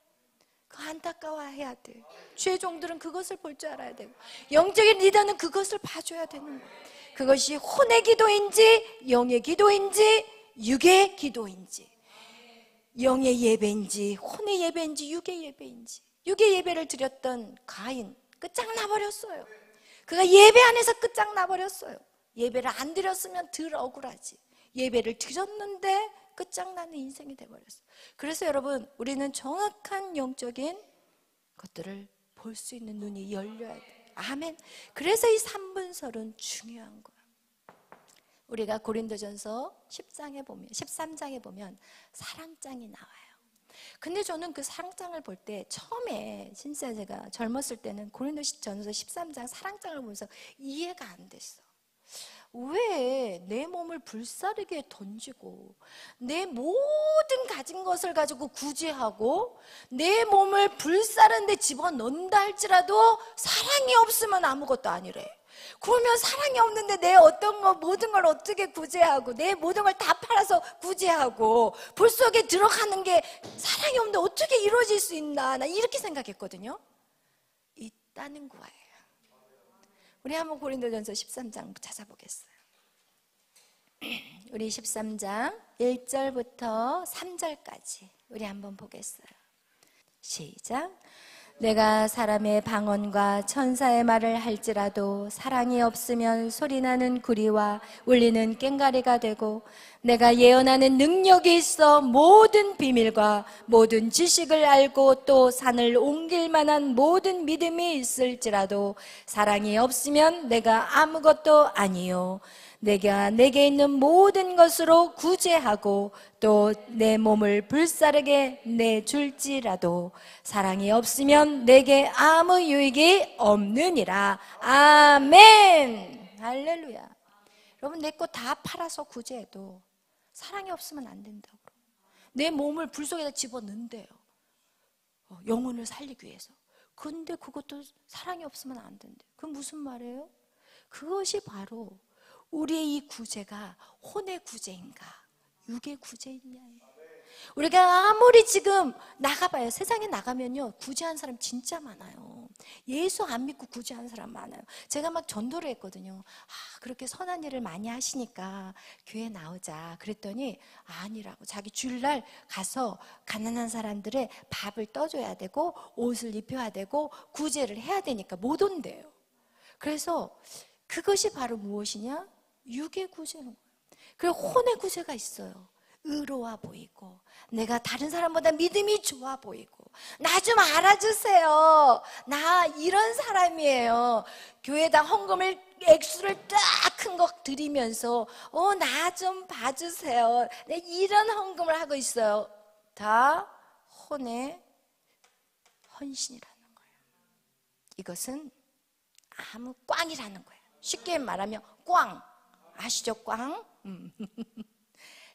A: 그 안타까워해야 돼요. 죄종들은 그것을 볼 줄 알아야 되고, 영적인 리더는 그것을 봐줘야 되는 거예요. 그것이 혼의 기도인지, 영의 기도인지, 육의 기도인지, 영의 예배인지, 혼의 예배인지, 육의 예배인지. 육의 예배를 드렸던 가인, 끝장나버렸어요. 그가 예배 안에서 끝장나버렸어요. 예배를 안 드렸으면 덜 억울하지. 예배를 드렸는데 끝장나는 인생이 돼버렸어요. 그래서 여러분, 우리는 정확한 영적인 것들을 볼 수 있는 눈이 열려야 돼요. 아멘. 그래서 이 3분설은 중요한 거예요. 우리가 고린도전서 13장에 보면 사랑장이 나와요. 근데 저는 그 사랑장을 볼 때 처음에 진짜 제가 젊었을 때는 고린도전서 13장 사랑장을 보면서 이해가 안 됐어. 왜 내 몸을 불사르게 던지고 내 모든 가진 것을 가지고 구제하고 내 몸을 불사른 데 집어넣는다 할지라도 사랑이 없으면 아무것도 아니래. 그러면 사랑이 없는데 내 어떤 거 모든 걸 어떻게 구제하고 내 모든 걸 다 팔아서 구제하고 불 속에 들어가는 게 사랑이 없는데 어떻게 이루어질 수 있나, 나 이렇게 생각했거든요. 있다는 거예요. 우리 한번 고린도전서 13장 찾아보겠어요. 우리 13장 1절부터 3절까지 우리 한번 보겠어요. 시작. 내가 사람의 방언과 천사의 말을 할지라도 사랑이 없으면 소리나는 구리와 울리는 꽹과리가 되고, 내가 예언하는 능력이 있어 모든 비밀과 모든 지식을 알고 또 산을 옮길 만한 모든 믿음이 있을지라도 사랑이 없으면 내가 아무것도 아니요, 내가 내게 있는 모든 것으로 구제하고 또 내 몸을 불사르게 내줄지라도 사랑이 없으면 내게 아무 유익이 없느니라. 아멘. 할렐루야. 여러분, 내 거 다 팔아서 구제해도 사랑이 없으면 안 된다고. 내 몸을 불 속에다 집어넣는데요, 영혼을 살리기 위해서. 근데 그것도 사랑이 없으면 안 된대. 그건 무슨 말이에요? 그것이 바로 우리의 이 구제가 혼의 구제인가 육의 구제이냐예요. 우리가 아무리 지금 나가봐요. 세상에 나가면요, 구제한 사람 진짜 많아요. 예수 안 믿고 구제한 사람 많아요. 제가 막 전도를 했거든요. 그렇게 선한 일을 많이 하시니까 교회 나오자 그랬더니 아니라고. 자기 주일날 가서 가난한 사람들의 밥을 떠줘야 되고 옷을 입혀야 되고 구제를 해야 되니까 못 온대요. 그래서 그것이 바로 무엇이냐? 육의 구제는 거예요. 그리고 혼의 구제가 있어요. 의로워 보이고 내가 다른 사람보다 믿음이 좋아 보이고 나 좀 알아주세요, 나 이런 사람이에요. 교회에다 헌금을 액수를 딱 큰 거 드리면서 나 좀 봐주세요, 네, 이런 헌금을 하고 있어요. 다 혼의 헌신이라는 거예요. 이것은 아무 꽝이라는 거예요. 쉽게 말하면 꽝, 아시죠? 꽝?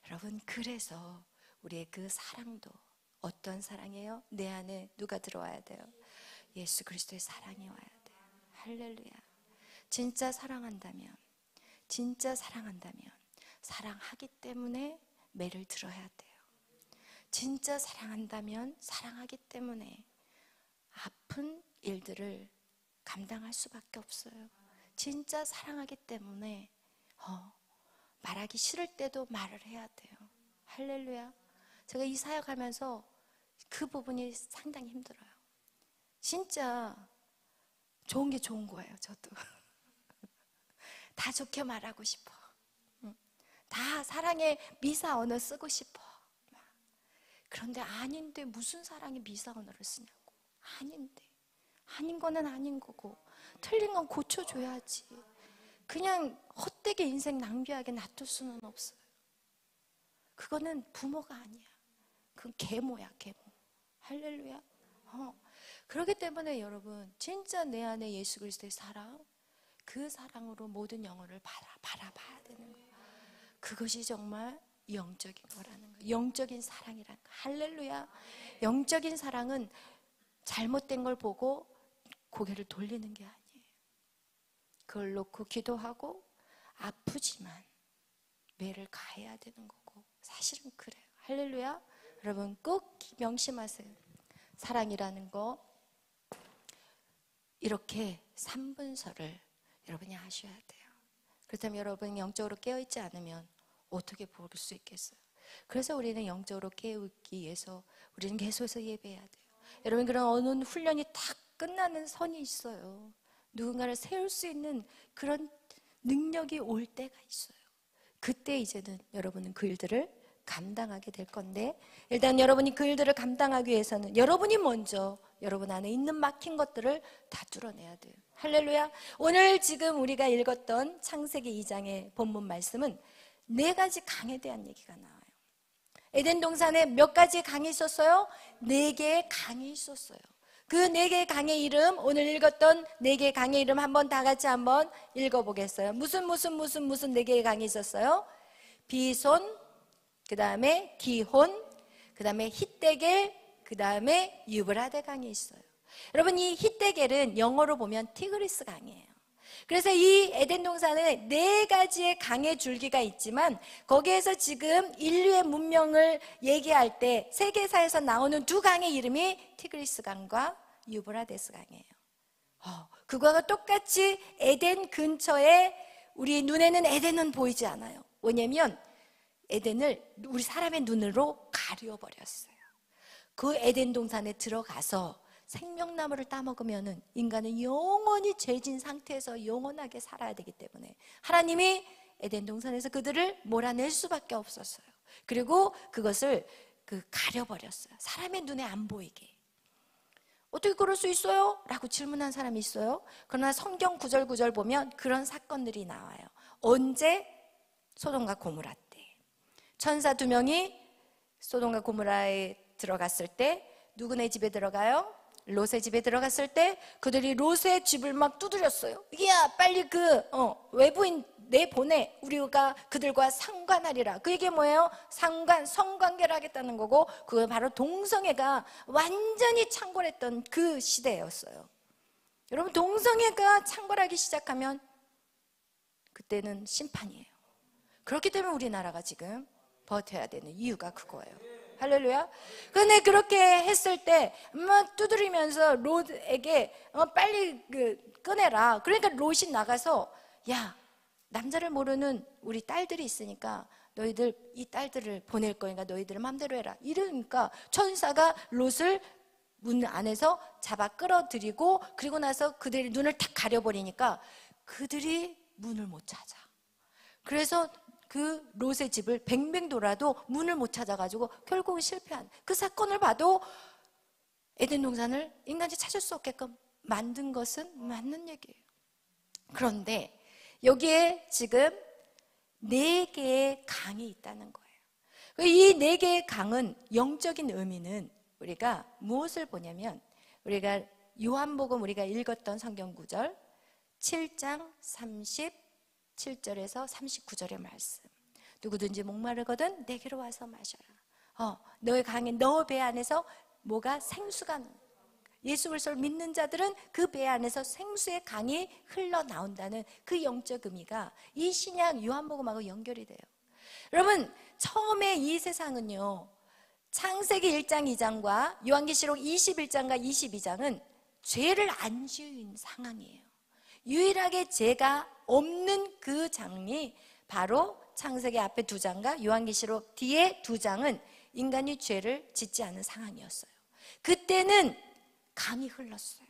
A: 여러분, 그래서 우리의 그 사랑도 어떤 사랑이에요? 내 안에 누가 들어와야 돼요? 예수 그리스도의 사랑이 와야 돼요. 할렐루야. 진짜 사랑한다면 사랑하기 때문에 매를 들어야 돼요. 진짜 사랑한다면 사랑하기 때문에 아픈 일들을 감당할 수밖에 없어요. 진짜 사랑하기 때문에 말하기 싫을 때도 말을 해야 돼요. 할렐루야. 제가 이 사역하면서 그 부분이 상당히 힘들어요. 진짜 좋은 게 좋은 거예요. 저도 다 좋게 말하고 싶어. 다 사랑의 미사 언어 쓰고 싶어. 그런데 아닌데 무슨 사랑의 미사 언어를 쓰냐고. 아닌데, 아닌 거는 아닌 거고 틀린 건 고쳐줘야지. 그냥 헛되게 인생 낭비하게 놔둘 수는 없어요. 그거는 부모가 아니야. 그건 계모야, 계모. 할렐루야. 그렇기 때문에 여러분, 진짜 내 안에 예수 그리스도의 사랑, 그 사랑으로 모든 영혼을 바라봐야 되는 거예요. 그것이 정말 영적인 거라는 거예요. 영적인 사랑이라는 거예요. 할렐루야. 영적인 사랑은 잘못된 걸 보고 고개를 돌리는 게 아니에요. 그걸 놓고 기도하고 아프지만 매를 가해야 되는 거고, 사실은 그래요. 할렐루야. 여러분, 꼭 명심하세요. 사랑이라는 거, 이렇게 3분서를 여러분이 아셔야 돼요. 그렇다면 여러분이 영적으로 깨어있지 않으면 어떻게 볼 수 있겠어요? 그래서 우리는 영적으로 깨어있기 위해서 우리는 계속해서 예배해야 돼요. 여러분, 그런 어느 훈련이 딱 끝나는 선이 있어요. 누군가를 세울 수 있는 그런 능력이 올 때가 있어요. 그때 이제는 여러분은 그 일들을 감당하게 될 건데, 일단 여러분이 그 일들을 감당하기 위해서는 여러분이 먼저 여러분 안에 있는 막힌 것들을 다 뚫어내야 돼요. 할렐루야. 오늘 지금 우리가 읽었던 창세기 2장의 본문 말씀은 4가지 강에 대한 얘기가 나와요. 에덴 동산에 몇 가지 강이 있었어요? 4개의 강이 있었어요. 그 4개의 강의 이름, 오늘 읽었던 4개의 강의 이름 한번 다 같이 한번 읽어보겠어요. 무슨 4개의 강이 있었어요? 비손, 그 다음에 기혼, 그 다음에 hit데겔, 그 다음에 유브라데 강이 있어요. 여러분, 이 hit데겔은 영어로 보면 티그리스 강이에요. 그래서 이 에덴 동산에 4가지의 강의 줄기가 있지만 거기에서 지금 인류의 문명을 얘기할 때 세계사에서 나오는 2강의 이름이 티그리스 강과 유브라데스 강이에요. 그거가 똑같이 에덴 근처에 우리 눈에는 에덴은 보이지 않아요. 왜냐면 에덴을 우리 사람의 눈으로 가려버렸어요. 그 에덴 동산에 들어가서 생명나무를 따먹으면 인간은 영원히 죄진 상태에서 영원하게 살아야 되기 때문에 하나님이 에덴 동산에서 그들을 몰아낼 수밖에 없었어요. 그리고 그것을 가려버렸어요. 사람의 눈에 안 보이게. 어떻게 그럴 수 있어요? 라고 질문한 사람이 있어요. 그러나 성경 구절 보면 그런 사건들이 나와요. 언제? 소돔과 고모라 때. 천사 2명이 소돔과 고모라에 들어갔을 때 누구네 집에 들어가요? 롯의 집에 들어갔을 때 그들이 롯의 집을 막 두드렸어요. 야, 빨리 외부인 내보내. 우리가 그들과 상관하리라. 그 얘기 뭐예요? 성관계를 하겠다는 거고, 그거 바로 동성애가 완전히 창궐했던 그 시대였어요. 여러분, 동성애가 창궐하기 시작하면 그때는 심판이에요. 그렇기 때문에 우리나라가 지금 버텨야 되는 이유가 그거예요. 할렐루야. 그런데 그렇게 했을 때 막 두드리면서 롯에게 빨리 꺼내라. 그러니까 롯이 나가서, 야, 남자를 모르는 우리 딸들이 있으니까 너희들 이 딸들을 보낼 거니까 너희들 마음대로 해라. 이러니까 천사가 롯을 문 안에서 잡아 끌어들이고, 그리고 나서 그들이 눈을 탁 가려버리니까 그들이 문을 못 찾아. 그래서 그 롯의 집을 뱅뱅 돌아도 문을 못 찾아가지고 결국은 실패한 그 사건을 봐도 에덴 동산을 인간이 찾을 수 없게끔 만든 것은 맞는 얘기예요. 그런데 여기에 지금 4개의 강이 있다는 거예요. 이 4개의 강은 영적인 의미는 우리가 무엇을 보냐면, 우리가 요한복음 우리가 읽었던 성경 구절 7장 37절에서 39절의 말씀. 누구든지 목마르거든 내게로 와서 마셔라. 너의 강에, 너 배 안에서 뭐가 생수가, 예수 그리스도를 믿는 자들은 그 배 안에서 생수의 강이 흘러나온다는 그 영적 의미가 이 신약 요한복음하고 연결이 돼요. 여러분, 처음에 이 세상은요, 창세기 1장 2장과 요한계시록 21장과 22장은 죄를 안 지은 상황이에요. 유일하게 죄가 없는 그 장이 바로 창세기 앞에 2장과 요한계시록 뒤에 2장은 인간이 죄를 짓지 않은 상황이었어요. 그때는 강이 흘렀어요.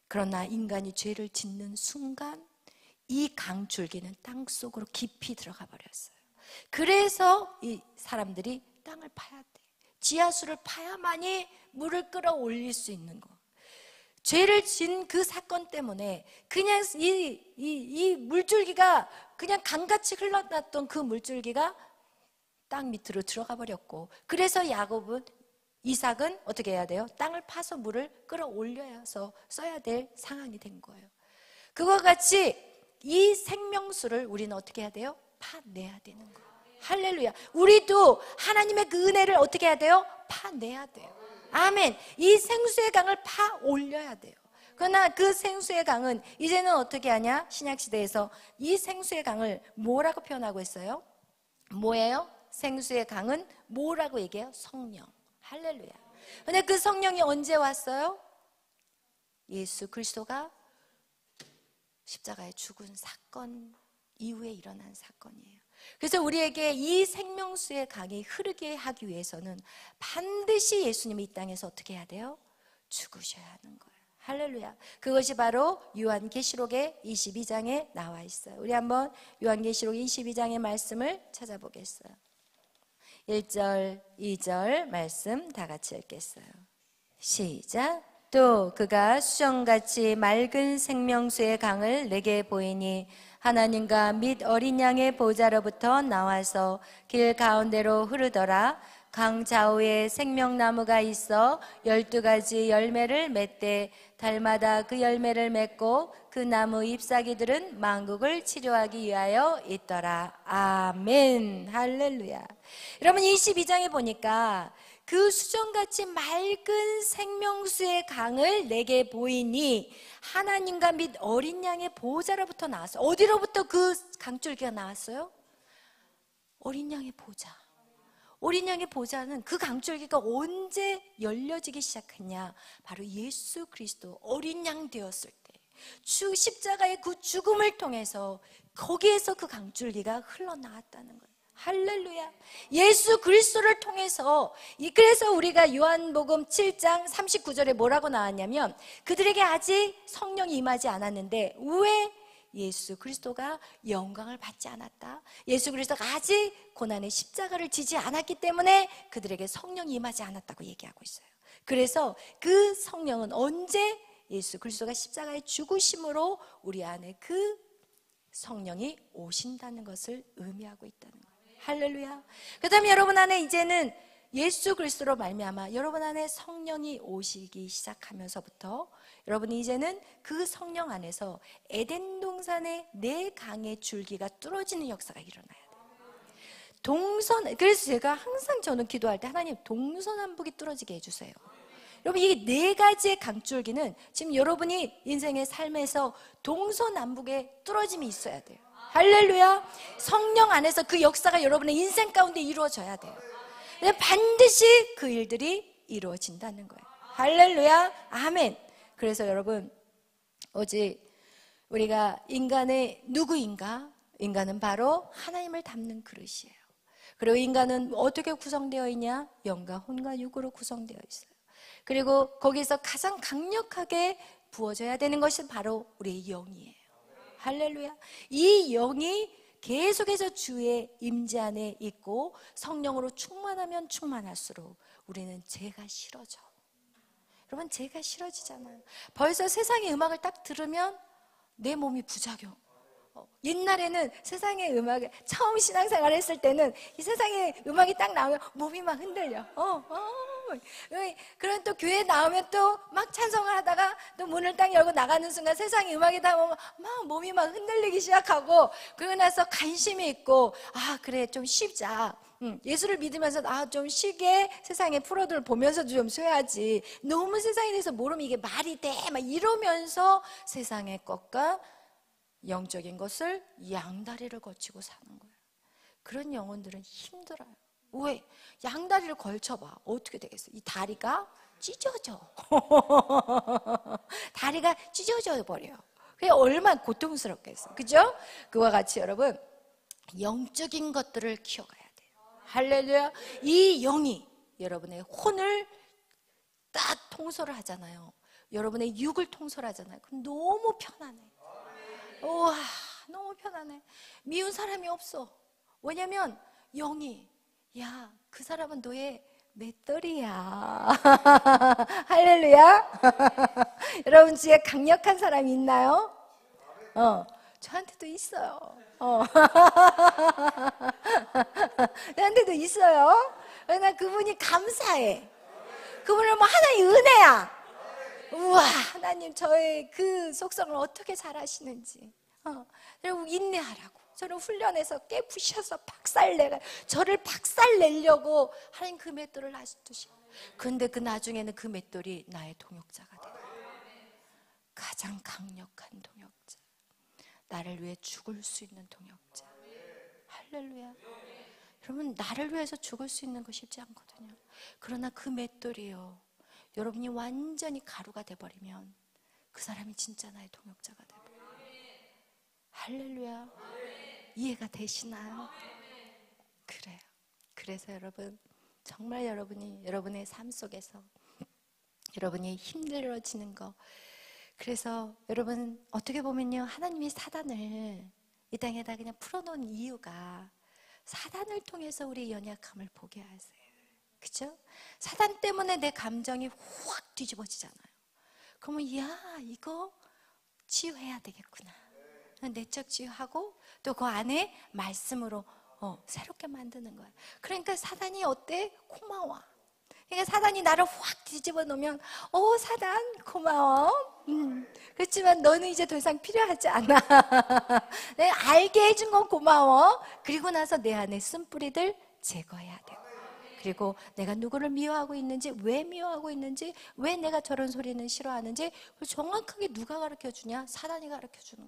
A: 그러나 인간이 죄를 짓는 순간 이 강 줄기는 땅 속으로 깊이 들어가 버렸어요. 그래서 이 사람들이 땅을 파야 돼. 지하수를 파야만이 물을 끌어올릴 수 있는 거. 죄를 진 그 사건 때문에 그냥 이 물줄기가 그냥 강같이 흘러났던 그 물줄기가 땅 밑으로 들어가 버렸고, 그래서 이삭은 어떻게 해야 돼요? 땅을 파서 물을 끌어올려서 써야 될 상황이 된 거예요. 그와 같이 이 생명수를 우리는 어떻게 해야 돼요? 파내야 되는 거예요. 할렐루야. 우리도 하나님의 그 은혜를 어떻게 해야 돼요? 파내야 돼요. 아멘. 이 생수의 강을 파 올려야 돼요. 그러나 그 생수의 강은 이제는 어떻게 하냐? 신약시대에서 이 생수의 강을 뭐라고 표현하고 있어요? 뭐예요? 생수의 강은 뭐라고 얘기해요? 성령. 할렐루야. 근데 그 성령이 언제 왔어요? 예수 그리스도가 십자가에 죽은 사건 이후에 일어난 사건이에요. 그래서 우리에게 이 생명수의 강이 흐르게 하기 위해서는 반드시 예수님이 이 땅에서 어떻게 해야 돼요? 죽으셔야 하는 거예요. 할렐루야. 그것이 바로 요한계시록의 22장에 나와 있어요. 우리 한번 요한계시록 22장의 말씀을 찾아보겠어요. 1절, 2절 말씀 다 같이 읽겠어요. 시작. 또 그가 수정같이 맑은 생명수의 강을 내게 보이니 하나님과 및 어린 양의 보좌로부터 나와서 길 가운데로 흐르더라. 강 좌우에 생명나무가 있어 12가지 열매를 맺되 달마다 그 열매를 맺고 그 나무 잎사귀들은 만국을 치료하기 위하여 있더라. 아멘. 할렐루야. 여러분 22장에 보니까 그 수정같이 맑은 생명수의 강을 내게 보이니 하나님과 및 어린 양의 보좌로부터 나왔어요. 어디로부터 그 강줄기가 나왔어요? 어린 양의 보좌. 어린 양의 보좌는 그 강줄기가 언제 열려지기 시작했냐? 바로 예수 그리스도 어린 양 되었을 때 십자가의 그 죽음을 통해서 거기에서 그 강줄기가 흘러나왔다는 거예요. 할렐루야. 예수 그리스도를 통해서, 그래서 우리가 요한복음 7장 39절에 뭐라고 나왔냐면 그들에게 아직 성령이 임하지 않았는데 왜 예수 그리스도가 영광을 받지 않았다? 예수 그리스도가 아직 고난의 십자가를 지지 않았기 때문에 그들에게 성령이 임하지 않았다고 얘기하고 있어요. 그래서 그 성령은 언제 예수 그리스도가 십자가의 죽으심으로 우리 안에 그 성령이 오신다는 것을 의미하고 있다는 거예요. 할렐루야. 그 다음에 여러분 안에 이제는 예수 그리스도로 말미암아 여러분 안에 성령이 오시기 시작하면서부터 여러분이 이제는 그 성령 안에서 에덴 동산의 네 강의 줄기가 뚫어지는 역사가 일어나야 돼요. 그래서 제가 항상 저는 기도할 때 하나님 동서남북이 뚫어지게 해주세요. 여러분 이게 네 가지의 강줄기는 지금 여러분이 인생의 삶에서 동서남북에 뚫어짐이 있어야 돼요. 할렐루야. 성령 안에서 그 역사가 여러분의 인생 가운데 이루어져야 돼요. 반드시 그 일들이 이루어진다는 거예요. 할렐루야. 아멘. 그래서 여러분 오직 우리가 인간의 누구인가? 인간은 바로 하나님을 담는 그릇이에요. 그리고 인간은 어떻게 구성되어 있냐? 영과 혼과 육으로 구성되어 있어요. 그리고 거기서 가장 강력하게 부어져야 되는 것이 바로 우리의 영이에요. 할렐루야. 이 영이 계속해서 주의 임재 안에 있고 성령으로 충만하면 충만할수록 우리는 죄가 싫어져. 여러분 죄가 싫어지잖아요. 벌써 세상의 음악을 딱 들으면 내 몸이 부작용. 옛날에는 세상의 음악을 처음 신앙생활 했을 때는 이 세상의 음악이 딱 나오면 몸이 막 흔들려. 그럼 또 교회 나오면 또 막 찬송을 하다가 또 문을 딱 열고 나가는 순간 세상의 음악이 다 오면 막 몸이 막 흔들리기 시작하고 그러고 나서 관심이 있고 아 그래 좀 쉬자. 예수를 믿으면서 아 좀 쉬게 세상의 프로들 보면서 좀 쉬어야지. 너무 세상에 대해서 모르면 이게 말이 돼 막 이러면서 세상의 것과 영적인 것을 양다리를 거치고 사는 거예요. 그런 영혼들은 힘들어요. 왜? 양다리를 걸쳐봐. 어떻게 되겠어? 이 다리가 찢어져. 다리가 찢어져 버려요. 그게 얼마나 고통스럽겠어. 그죠? 그와 같이 여러분 영적인 것들을 키워가야 돼요. 할렐루야. 이 영이 여러분의 혼을 딱 통솔을 하잖아요. 여러분의 육을 통솔하잖아요. 그럼 너무 편안해. 우와 너무 편안해. 미운 사람이 없어. 왜냐면 영이 야 그 사람은 너의 맷돌이야. 할렐루야. 여러분 주위에 강력한 사람이 있나요? 저한테도 있어요. 저한테도 있어요. 난 그분이 감사해. 그분은 뭐 하나의 은혜야. 우와 하나님 저의 그 속성을 어떻게 잘 아시는지. 그리고 인내하라고 저를 훈련해서 깨부셔서 박살내가 저를 박살내려고 하나님 그 맷돌을 하시듯이. 근데 그 나중에는 그 맷돌이 나의 동역자가 돼요. 가장 강력한 동역자, 나를 위해 죽을 수 있는 동역자. 할렐루야. 여러분 나를 위해서 죽을 수 있는 거 쉽지 않거든요. 그러나 그 맷돌이요 여러분이 완전히 가루가 돼버리면 그 사람이 진짜 나의 동역자가 돼버려요. 할렐루야. 이해가 되시나요? 그래요. 그래서 여러분 정말 여러분이 여러분의 삶 속에서 여러분이 힘들어지는 거, 그래서 여러분 어떻게 보면요 하나님이 사단을 이 땅에다 그냥 풀어놓은 이유가 사단을 통해서 우리의 연약함을 보게 하세요. 그렇죠? 사단 때문에 내 감정이 확 뒤집어지잖아요. 그러면 야 이거 치유해야 되겠구나. 내적 치유하고 또 그 안에 말씀으로 새롭게 만드는 거야. 그러니까 사단이 어때? 고마워. 그러니까 사단이 나를 확 뒤집어 놓으면 사단 고마워. 그렇지만 너는 이제 더 이상 필요하지 않아. 내가 알게 해준 건 고마워. 그리고 나서 내 안에 쓴뿌리들 제거해야 되고, 그리고 내가 누구를 미워하고 있는지, 왜 미워하고 있는지, 왜 내가 저런 소리는 싫어하는지 정확하게 누가 가르쳐주냐? 사단이 가르쳐주는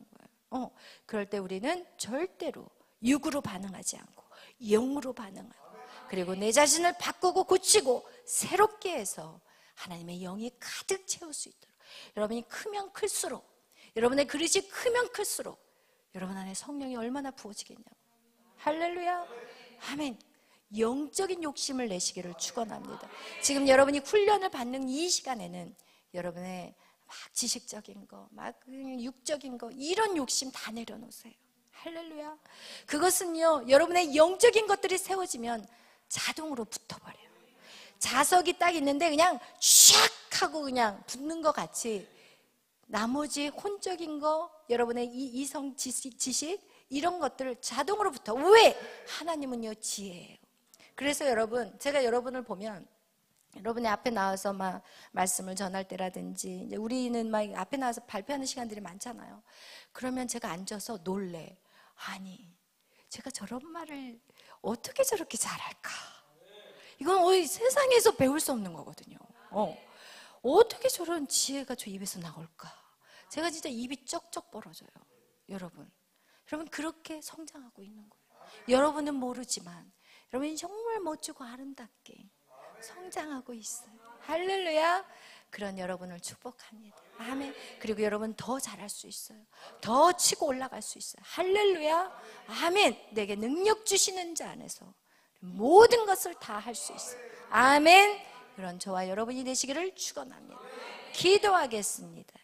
A: 거예요. 그럴 때 우리는 절대로 육으로 반응하지 않고 영으로 반응하고, 그리고 내 자신을 바꾸고 고치고 새롭게 해서 하나님의 영이 가득 채울 수 있도록, 여러분이 크면 클수록, 여러분의 그릇이 크면 클수록 여러분 안에 성령이 얼마나 부어지겠냐고. 할렐루야. 아멘. 영적인 욕심을 내시기를 축원합니다. 지금 여러분이 훈련을 받는 이 시간에는 여러분의 막 지식적인 거, 막 육적인 거, 이런 욕심 다 내려놓으세요. 할렐루야. 그것은요, 여러분의 영적인 것들이 세워지면 자동으로 붙어버려요. 자석이 딱 있는데 그냥 샥 하고 그냥 붙는 것 같이 나머지 혼적인 거, 여러분의 이성 지식 이런 것들 자동으로 붙어. 왜? 하나님은요 지혜예요. 그래서 여러분, 제가 여러분을 보면 여러분의 앞에 나와서 막 말씀을 전할 때라든지, 이제 우리는 막 앞에 나와서 발표하는 시간들이 많잖아요. 그러면 제가 앉아서 놀래. 아니, 제가 저런 말을 어떻게 저렇게 잘할까? 이건 세상에서 배울 수 없는 거거든요. 어떻게 저런 지혜가 저 입에서 나올까? 제가 진짜 입이 쩍쩍 벌어져요. 여러분 그렇게 성장하고 있는 거예요. 여러분은 모르지만 여러분이 정말 멋지고 아름답게 성장하고 있어요. 할렐루야. 그런 여러분을 축복합니다. 아멘. 그리고 여러분 더 잘할 수 있어요. 더 치고 올라갈 수 있어요. 할렐루야. 아멘. 내게 능력 주시는 자 안에서 모든 것을 다 할 수 있어요. 아멘. 그런 저와 여러분이 되시기를 축원합니다. 기도하겠습니다.